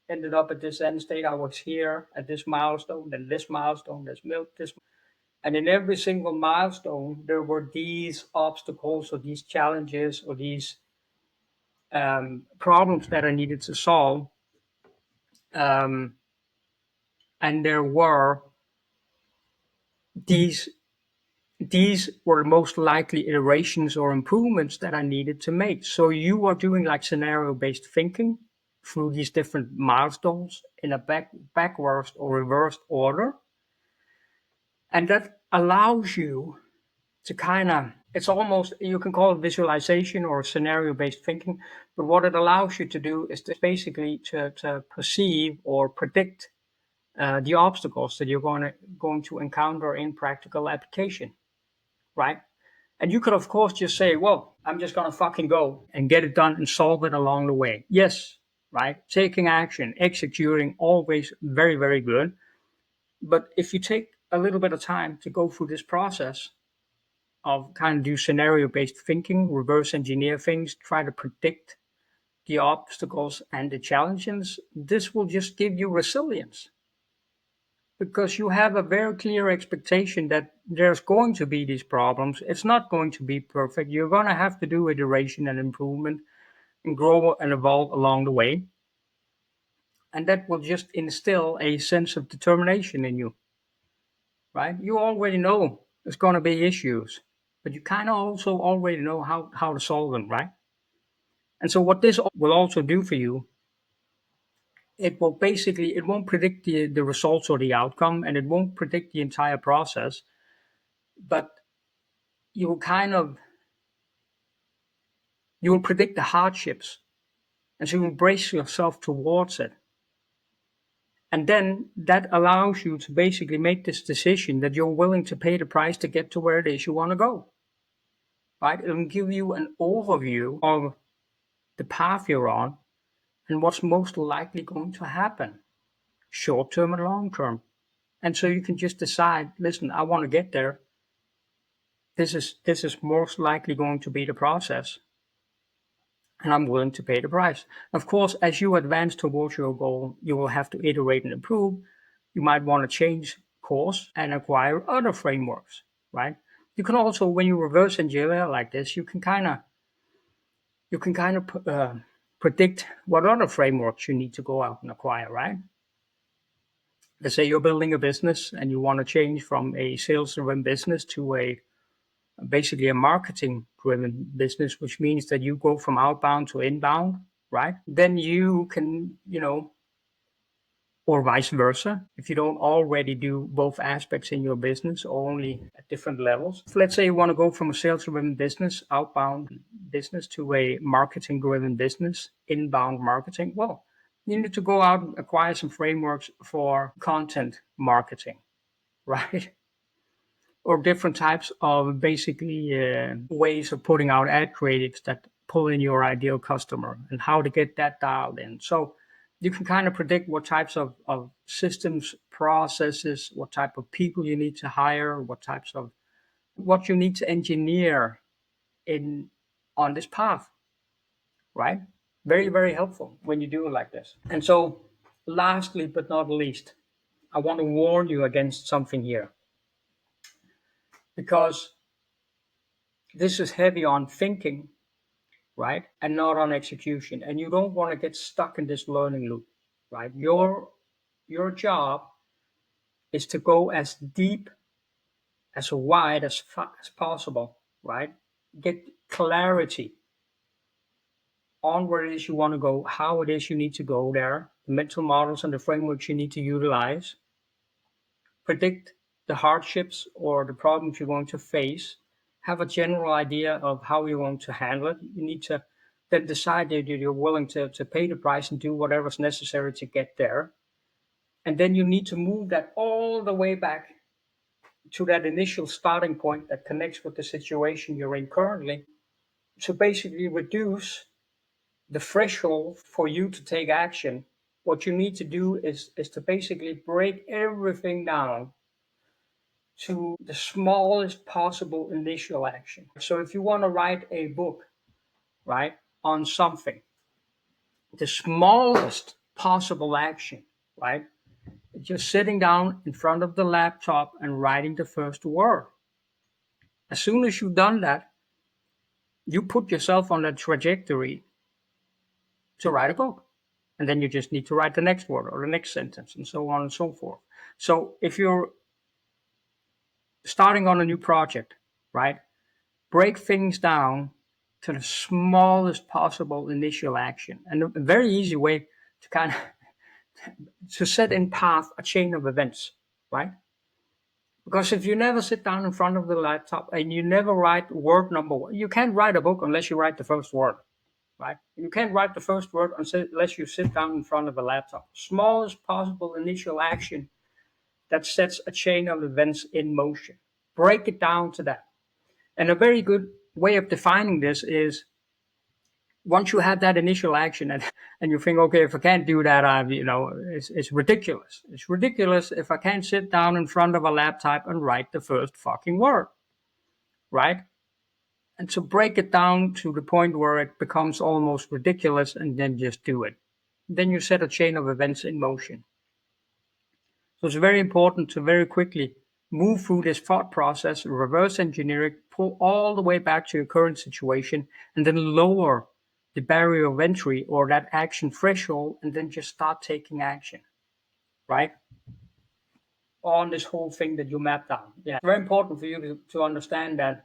ended up at this end state, I was here at this milestone, then this milestone, this. And in every single milestone, there were these obstacles or these challenges or these problems that I needed to solve. Um, and there were these these were most likely iterations or improvements that I needed to make. So you are doing like scenario based thinking through these different milestones in a backwards or reversed order. And that allows you to kind of, it's almost, you can call it visualization or scenario based thinking. But what it allows you to do is basically to perceive or predict the obstacles that you're going to encounter in practical application, right? And you could, of course, just say, well, I'm just going to fucking go and get it done and solve it along the way. Yes, right? Taking action, executing, always very, very good. But if you take a little bit of time to go through this process of kind of do scenario based thinking, reverse engineer things, try to predict the obstacles and the challenges, this will just give you resilience because you have a very clear expectation that there's going to be these problems. It's not going to be perfect. You're going to have to do iteration and improvement and grow and evolve along the way. And that will just instill a sense of determination in you, right? You already know there's going to be issues, but you kind of also already know how to solve them, right? And so what this will also do for you, it will basically, it won't predict the results or the outcome, and it won't predict the entire process, but you will kind of you will predict the hardships, and so you will brace yourself towards it. And then that allows you to basically make this decision that you're willing to pay the price to get to where it is you want to go, right? It'll give you an overview of the path you're on and what's most likely going to happen, short term and long term. And so you can just decide, listen, I want to get there. This is most likely going to be the process, and I'm willing to pay the price. Of course, as you advance towards your goal, you will have to iterate and improve. You might want to change course and acquire other frameworks, right? You can also, when you reverse engineer like this, you can kind of predict what other frameworks you need to go out and acquire, right? Let's say you're building a business and you want to change from a sales-driven business to a basically a marketing driven business, which means that you go from outbound to inbound, right? Then you can, or vice versa, if you don't already do both aspects in your business or only at different levels. So let's say you want to go from a sales driven business, outbound business, to a marketing driven business, inbound marketing. Well, you need to go out and acquire some frameworks for content marketing, right? Or different types of basically ways of putting out ad creatives that pull in your ideal customer and how to get that dialed in. So you can kind of predict what types of systems, processes, what type of people you need to hire, what you need to engineer in on this path, right? Very, very helpful when you do it like this. And so lastly but not least, I want to warn you against something here because this is heavy on thinking, right? And not on execution. And you don't want to get stuck in this learning loop, right? Your job is to go as deep, as wide as possible, right? Get clarity on where it is you want to go, how it is you need to go there, the mental models and the frameworks you need to utilize, predict the hardships or the problems you're going to face, have a general idea of how you're going to handle it. You need to then decide that you're willing to pay the price and do whatever's necessary to get there. And then you need to move that all the way back to that initial starting point that connects with the situation you're in currently to basically reduce the threshold for you to take action. What you need to do is to basically break everything down to the smallest possible initial action. So if you want to write a book, right, on something, the smallest possible action, right, just sitting down in front of the laptop and writing the first word. As soon as you've done that, you put yourself on that trajectory to write a book. And then you just need to write the next word or the next sentence and so on and so forth. So if you're starting on a new project, right, break things down to the smallest possible initial action. And a very easy way to kind of to set in path a chain of events, right? Because if you never sit down in front of the laptop and you never write word number one, you can't write a book unless you write the first word, right? You can't write the first word unless you sit down in front of a laptop. Smallest possible initial action that sets a chain of events in motion. Break it down to that. And a very good way of defining this is once you have that initial action and you think, okay, if I can't do that, it's ridiculous. It's ridiculous if I can't sit down in front of a laptop and write the first fucking word, right? And to break it down to the point where it becomes almost ridiculous and then just do it. Then you set a chain of events in motion. So it's very important to very quickly move through this thought process, reverse engineer it, pull all the way back to your current situation, and then lower the barrier of entry or that action threshold, and then just start taking action, right? On this whole thing that you mapped out. Yeah. It's very important for you to understand that.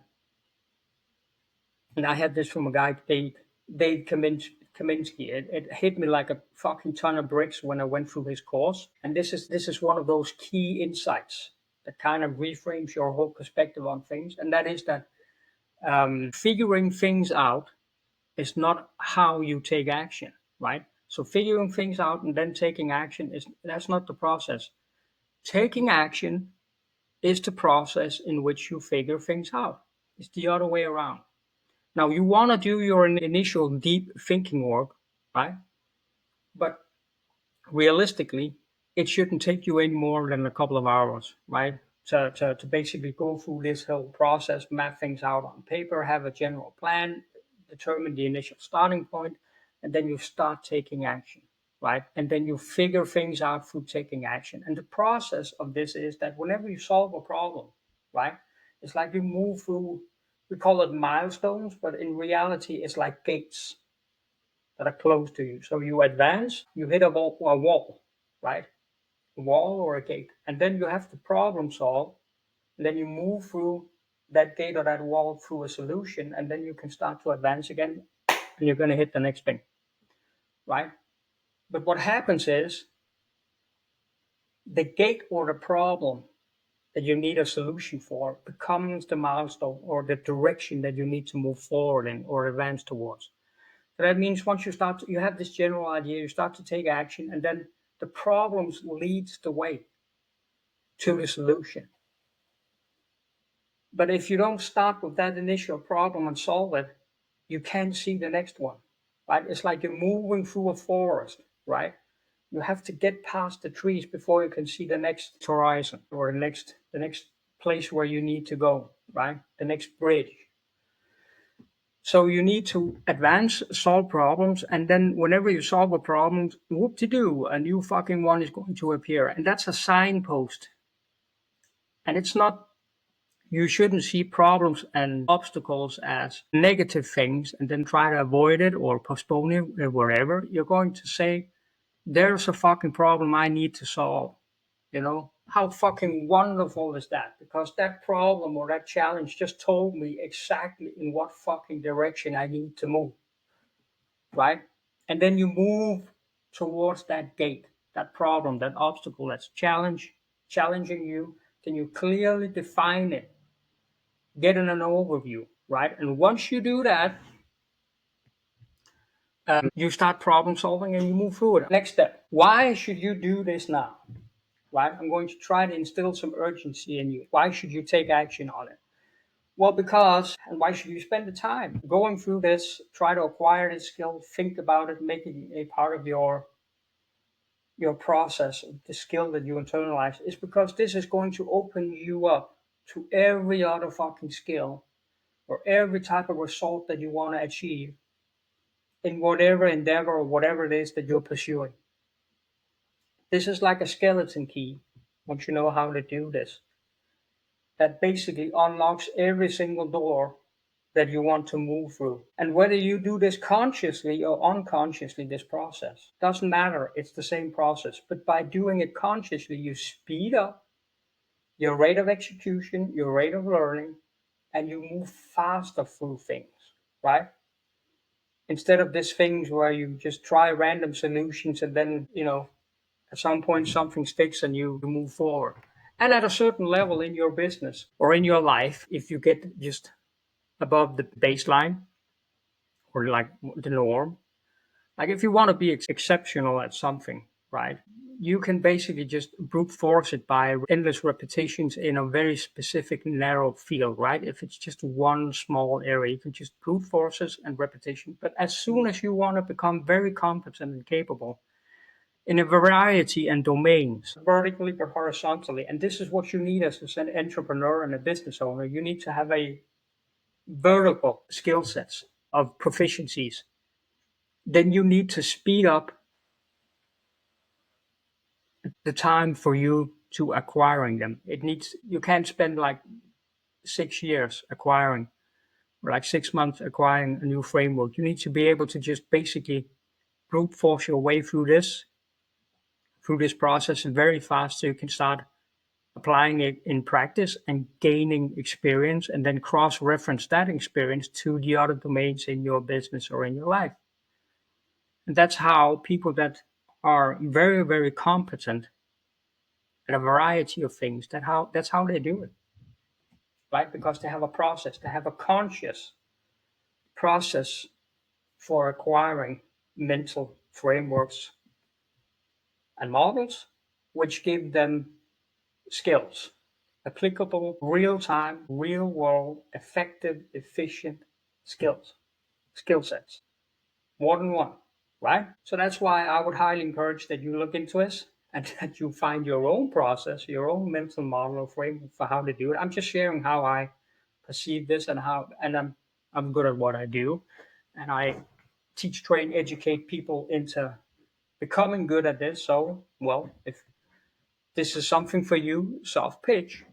And I had this from a guy, Dave Kaminsky. It hit me like a fucking ton of bricks when I went through his course. And this is one of those key insights that kind of reframes your whole perspective on things. And that is that figuring things out is not how you take action, right? So figuring things out and then taking action that's not the process. Taking action is the process in which you figure things out. It's the other way around. Now you want to do your initial deep thinking work, right? But realistically, it shouldn't take you any more than a couple of hours, right? To basically go through this whole process, map things out on paper, have a general plan, determine the initial starting point, and then you start taking action, right? And then you figure things out through taking action. And the process of this is that whenever you solve a problem, right, it's like you move through, we call it milestones, but in reality, it's like gates that are close to you. So you advance, you hit a wall, right? A wall or a gate. And then you have to problem solve. And then you move through that gate or that wall through a solution. And then you can start to advance again. And you're going to hit the next thing, right? But what happens is the gate or the problem that you need a solution for becomes the milestone or the direction that you need to move forward in or advance towards. So that means once you have this general idea, you start to take action, and then the problems leads the way. to the solution. But if you don't start with that initial problem and solve it, you can't see the next one, right? It's like you're moving through a forest, right? You have to get past the trees before you can see the next horizon or the next place where you need to go, right? The next bridge. So you need to advance, solve problems, and then whenever you solve a problem, whoop de doo, a new fucking one is going to appear. And that's a signpost. And it's not, you shouldn't see problems and obstacles as negative things and then try to avoid it or postpone it or wherever. You're going to say, there's a fucking problem I need to solve. You know, how fucking wonderful is that? Because that problem or that challenge just told me exactly in what fucking direction I need to move, right? And then you move towards that gate, that problem, that obstacle that's challenging you. Then you clearly define it, get in an overview, right? And once you do that, you start problem solving and you move through it. Next step, why should you do this now? Right? I'm going to try to instill some urgency in you. Why should you take action on it? Well, because, and why should you spend the time going through this, try to acquire this skill, think about it, make it a part of your process, the skill that you internalize, is because this is going to open you up to every other fucking skill or every type of result that you want to achieve in whatever endeavor or whatever it is that you're pursuing. This is like a skeleton key, once you know how to do this, that basically unlocks every single door that you want to move through. And whether you do this consciously or unconsciously, this process doesn't matter. It's the same process. But by doing it consciously, you speed up your rate of execution, your rate of learning, and you move faster through things, right? Instead of these things where you just try random solutions and then, at some point something sticks and you move forward. And at a certain level in your business or in your life, if you get just above the baseline or like the norm, like if you want to be exceptional at something, right? You can basically just brute force it by endless repetitions in a very specific narrow field, right? If it's just one small area, you can just brute forces and repetition. But as soon as you want to become very competent and capable in a variety and domains, vertically but horizontally, and this is what you need as an entrepreneur and a business owner, you need to have a vertical skill sets of proficiencies. Then you need to speed up the time for you to acquiring them. You can't spend like 6 years acquiring, or like 6 months acquiring a new framework. You need to be able to just basically brute force your way through this process very fast so you can start applying it in practice and gaining experience and then cross reference that experience to the other domains in your business or in your life. And that's how people that are very, very competent at a variety of things, that's how they do it, right? Because they have a process, they have a conscious process for acquiring mental frameworks and models, which give them skills, applicable, real time, real world, effective, efficient skills, skill sets, more than one, right? So that's why I would highly encourage that you look into this and that you find your own process, your own mental model or framework for how to do it. I'm just sharing how I perceive this and I'm good at what I do. And I teach, train, educate people into becoming good at this. So, well, if this is something for you, soft pitch,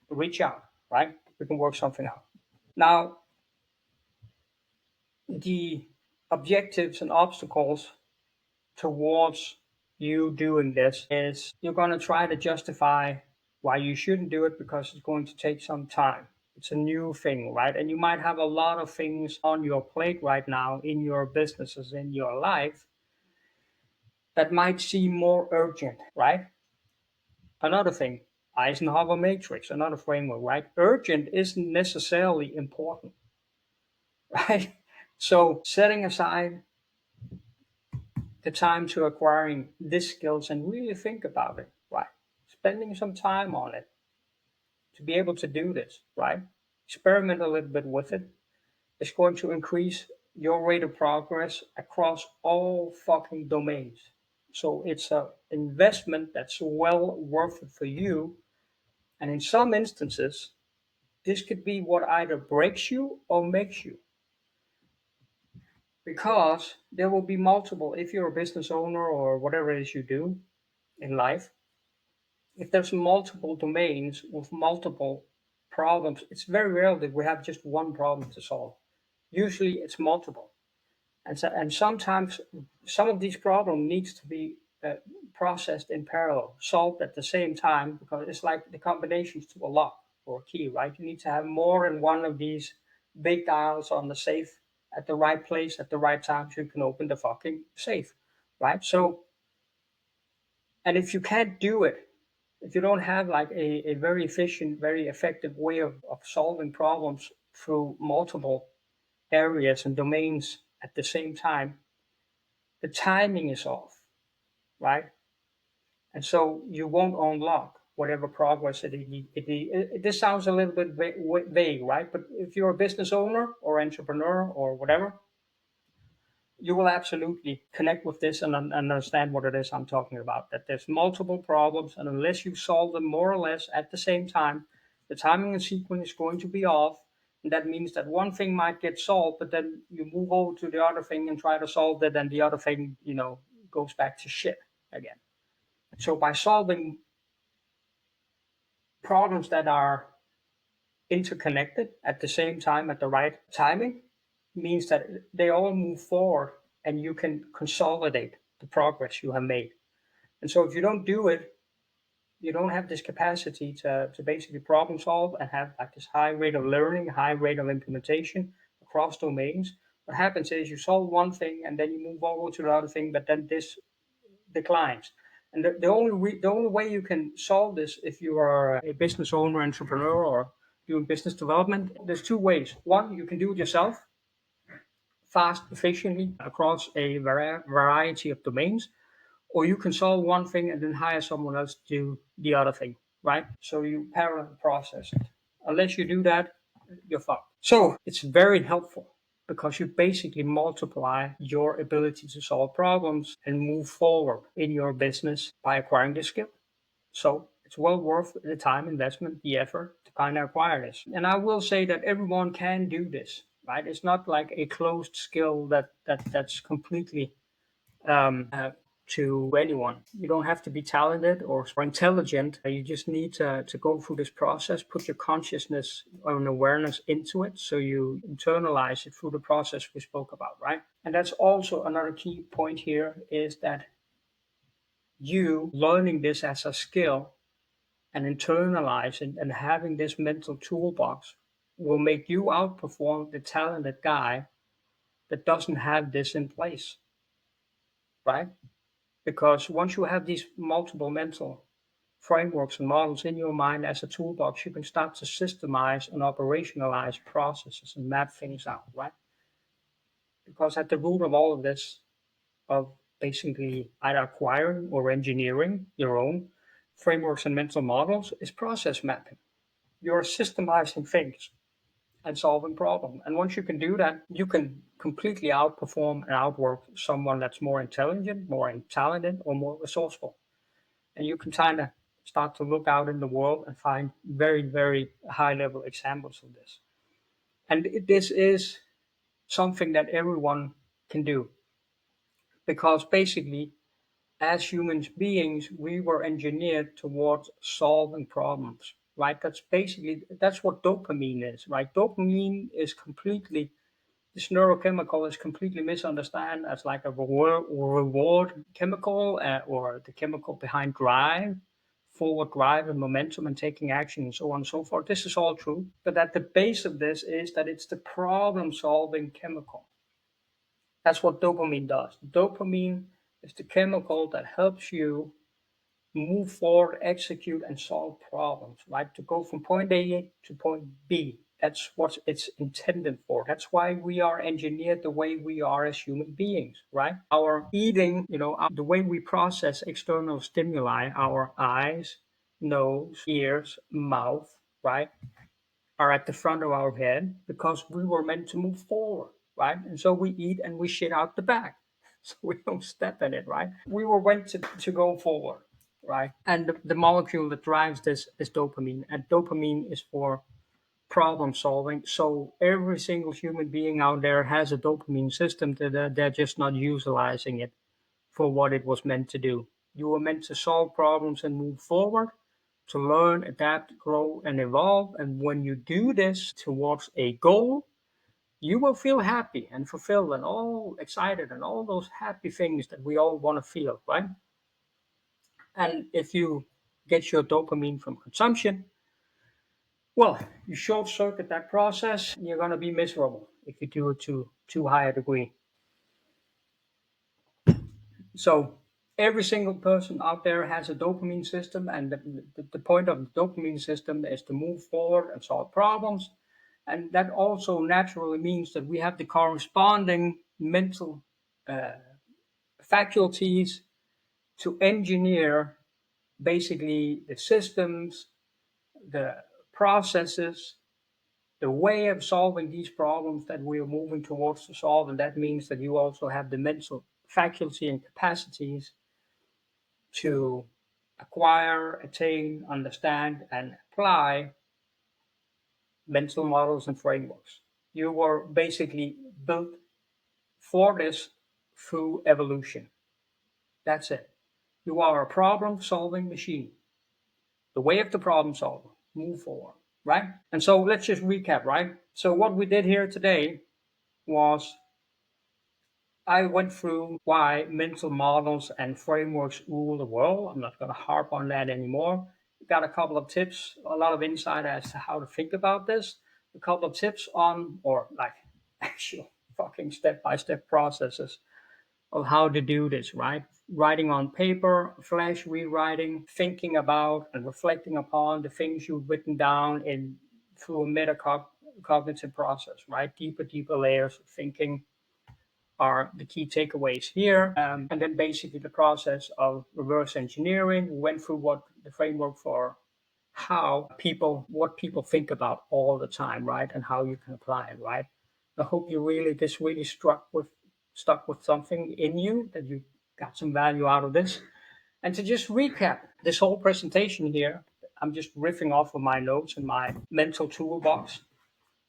reach out, right? We can work something out. Now, the objectives and obstacles towards you doing this is you're going to try to justify why you shouldn't do it because it's going to take some time. It's a new thing, right? And you might have a lot of things on your plate right now in your businesses, in your life that might seem more urgent, right? Another thing, Eisenhower matrix, another framework, right? Urgent isn't necessarily important, right? So setting aside the time to acquiring these skills and really think about it, right? spending some time on it to be able to do this, right? Experiment a little bit with it. It's going to increase your rate of progress across all fucking domains. So it's an investment that's well worth it for you. And in some instances, this could be what either breaks you or makes you, because there will be multiple, if you're a business owner or whatever it is you do in life, if there's multiple domains with multiple problems, it's very rare that we have just one problem to solve. Usually it's multiple. And sometimes some of these problems needs to be processed in parallel, solved at the same time, because it's like the combinations to a lock or a key, right? You need to have more than one of these big dials on the safe at the right place at the right time so you can open the fucking safe, right? So, and if you can't do it, if you don't have like a very efficient, very effective way of solving problems through multiple areas and domains at the same time, the timing is off, right? And so you won't unlock whatever progress this sounds a little bit vague, right? But if you're a business owner or entrepreneur or whatever, you will absolutely connect with this and understand what it is I'm talking about. That there's multiple problems, and unless you solve them more or less at the same time, the timing and sequence is going to be off. And that means that one thing might get solved, but then you move over to the other thing and try to solve it, and the other thing, goes back to shit again. So by solving problems that are interconnected at the same time at the right timing means that they all move forward and you can consolidate the progress you have made. And so if you don't do it, you don't have this capacity to basically problem solve and have like this high rate of learning, high rate of implementation across domains. What happens is you solve one thing and then you move over to the other thing, but then this declines. And the only way you can solve this if you are a business owner, entrepreneur, or doing business development, there's two ways. One, you can do it yourself, fast, efficiently across a variety of domains, or you can solve one thing and then hire someone else to do the other thing, right? So you parallel process it. Unless you do that, you're fucked. So it's very helpful because you basically multiply your ability to solve problems and move forward in your business by acquiring this skill. So it's well worth the time investment, the effort to kind of acquire this. And I will say that everyone can do this, right? It's not like a closed skill that's completely to anyone. You don't have to be talented or intelligent. You just need to go through this process, put your consciousness and awareness into it. So you internalize it through the process we spoke about, right? And that's also another key point here is that you learning this as a skill and internalizing and having this mental toolbox will make you outperform the talented guy that doesn't have this in place, right? Because once you have these multiple mental frameworks and models in your mind as a toolbox, you can start to systemize and operationalize processes and map things out, right? Because at the root of all of this, of basically either acquiring or engineering your own frameworks and mental models, is process mapping. You're systemizing things and solving problems. And once you can do that, you can completely outperform and outwork someone that's more intelligent, more talented, or more resourceful. And you can kind of start to look out in the world and find very, very high level examples of this. And this is something that everyone can do because basically, as human beings, we were engineered towards solving problems, right? That's what dopamine is, right? Dopamine is completely this neurochemical is completely misunderstood as like a reward chemical or the chemical behind drive, forward drive and momentum and taking action and so on and so forth. This is all true. But at the base of this is that it's the problem solving chemical. That's what dopamine does. Dopamine is the chemical that helps you move forward, execute, and solve problems, right? To go from point A to point B. That's what it's intended for. That's why we are engineered the way we are as human beings, right? Our eating, the way we process external stimuli, our eyes, nose, ears, mouth, right, are at the front of our head because we were meant to move forward, right? And so we eat and we shit out the back. So we don't step in it, right? We were meant to go forward, right? And the molecule that drives this is dopamine. And dopamine is for problem solving. So every single human being out there has a dopamine system that they're just not utilizing it for what it was meant to do. You were meant to solve problems and move forward, to learn, adapt, grow, and evolve. And when you do this towards a goal, you will feel happy and fulfilled and all excited and all those happy things that we all want to feel, right? And if you get your dopamine from consumption, well, you short circuit that process and you're going to be miserable if you do it to too high a degree. So every single person out there has a dopamine system, and the point of the dopamine system is to move forward and solve problems. And that also naturally means that we have the corresponding mental uh, faculties to engineer basically the systems, the processes, the way of solving these problems that we are moving towards to solve. And that means that you also have the mental faculty and capacities to acquire, attain, understand, and apply mental models and frameworks. You were basically built for this through evolution. That's it. You are a problem solving machine. The way of the problem solver. Move forward, right? And so let's just recap, right? So what we did here today was I went through why mental models and frameworks rule the world. I'm not going to harp on that anymore. Got a couple of tips, a lot of insight as to how to think about this, a couple of tips on, or like actual fucking step by step processes of how to do this, right? Writing on paper, flash rewriting, thinking about and reflecting upon the things you've written down in through a metacognitive process, right? Deeper layers of thinking are the key takeaways here. And then basically the process of reverse engineering. We went through what the framework for what people think about all the time, right? And how you can apply it, right? I hope this really stuck with something in you, that you got some value out of this. And to just recap this whole presentation here, I'm just riffing off of my notes and my mental toolbox,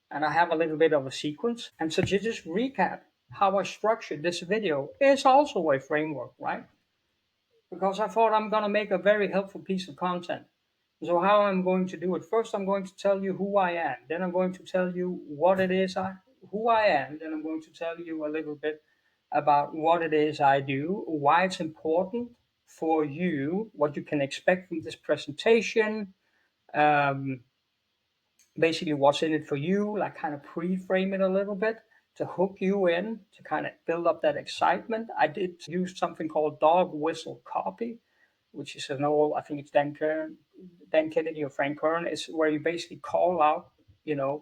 and I have a little bit of a sequence. And so to just recap how I structured this video is also a framework, right? Because I thought I'm going to make a very helpful piece of content. So how I'm going to do it? First, I'm going to tell you who I am. Then I'm going to tell you who I am. Then I'm going to tell you a little bit about what it is I do, why it's important for you, what you can expect from this presentation, um, basically what's in it for you, like kind of pre-frame it a little bit to hook you in, to kind of build up that excitement. I did use something called dog whistle copy, which is an old, I think it's Dan Kennedy or Frank Kern. It's where you basically call out,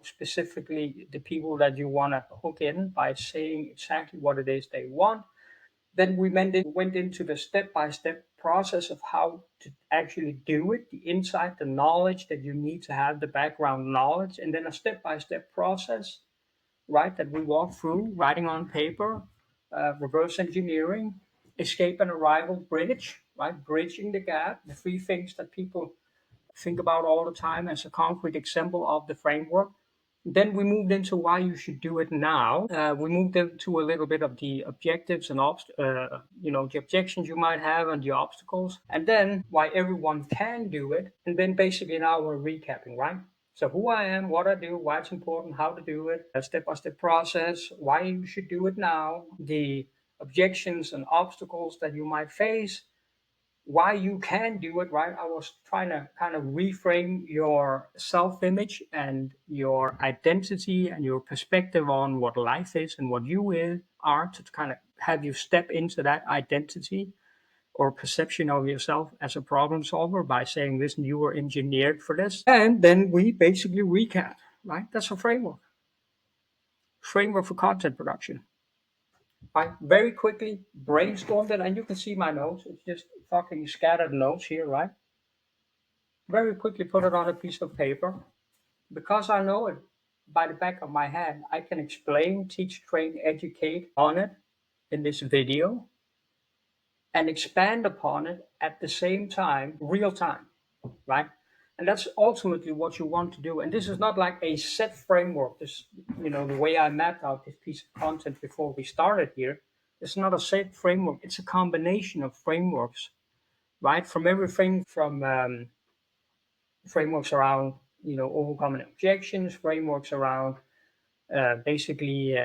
specifically the people that you want to hook in by saying exactly what it is they want. Then we went into the step by step process of how to actually do it, the insight, the knowledge that you need to have, the background knowledge, and then a step by step process, right, that we walk through, writing on paper, reverse engineering, escape and arrival bridge, right, bridging the gap, the three things that people think about all the time as a concrete example of the framework. Then we moved into why you should do it now. We moved into a little bit of the objectives and the objections you might have and the obstacles, and then why everyone can do it. And then basically now we're recapping, right? So who I am, what I do, why it's important, how to do it, a step-by-step process, why you should do it now, the objections and obstacles that you might face, why you can do it, right? I was trying to kind of reframe your self image and your identity and your perspective on what life is and what are, to kind of have you step into that identity or perception of yourself as a problem solver by saying, listen, you were engineered for this. And then we basically recap, right? That's a framework for content production. I very quickly brainstormed it, and you can see my notes. It's just fucking scattered notes here, right? very quickly put it on a piece of paper. Because I know it by the back of my head, I can explain, teach, train, educate on it in this video and expand upon it at the same time, real time, right? And that's ultimately what you want to do. And this is not like a set framework. This, the way I mapped out this piece of content before we started here, it's not a set framework. It's a combination of frameworks, right? From everything from frameworks around, overcoming objections, frameworks around basically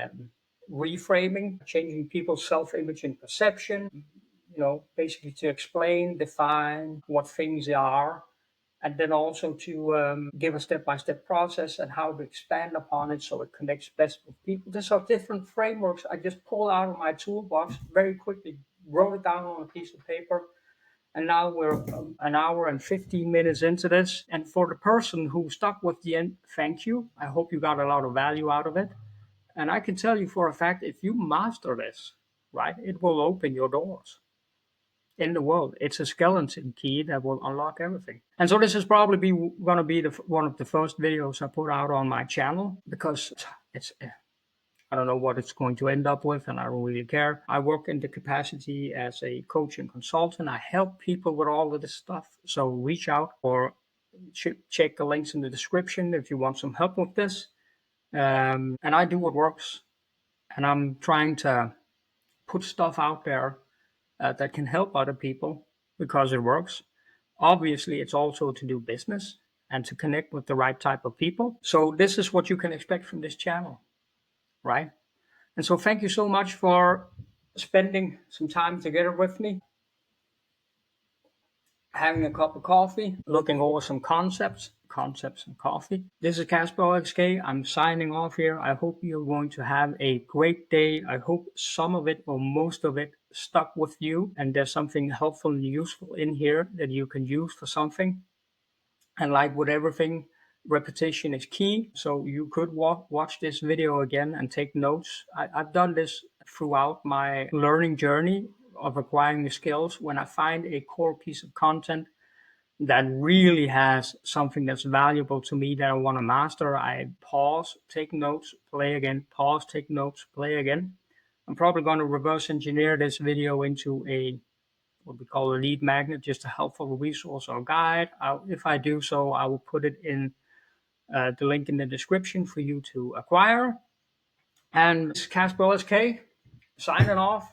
reframing, changing people's self-image and perception, basically to explain, define what things are, and then also to give a step-by-step process and how to expand upon it so it connects best with people. These are different frameworks I just pulled out of my toolbox very quickly, wrote it down on a piece of paper, and now we're an hour and 15 minutes into this. And for the person who stuck with the end, thank you. I hope you got a lot of value out of it. And I can tell you for a fact, if you master this, right, it will open your doors in the world. It's a skeleton key that will unlock everything. And so this is probably going to be one of the first videos I put out on my channel, because it's I don't know what it's going to end up with, and I don't really care. I work in the capacity as a coach and consultant. I help people with all of this stuff. So reach out or check the links in the description if you want some help with this. And I do what works, and I'm trying to put stuff out there that can help other people because it works. Obviously, it's also to do business and to connect with the right type of people. So this is what you can expect from this channel, right? And so thank you so much for spending some time together with me, having a cup of coffee, looking over some concepts and coffee. This is Casper XK. I'm signing off here. I hope you're going to have a great day. I hope some of it or most of it stuck with you and there's something helpful and useful in here that you can use for something. And like with everything, repetition is key. So you could watch this video again and take notes. I've done this throughout my learning journey of acquiring the skills. When I find a core piece of content that really has something that's valuable to me that I want to master, I pause, take notes, play again, pause, take notes, play again. I'm probably going to reverse engineer this video into a what we call a lead magnet, just a helpful resource or guide. If I do so, I will put it in the link in the description for you to acquire. And this is Casper SK signing off.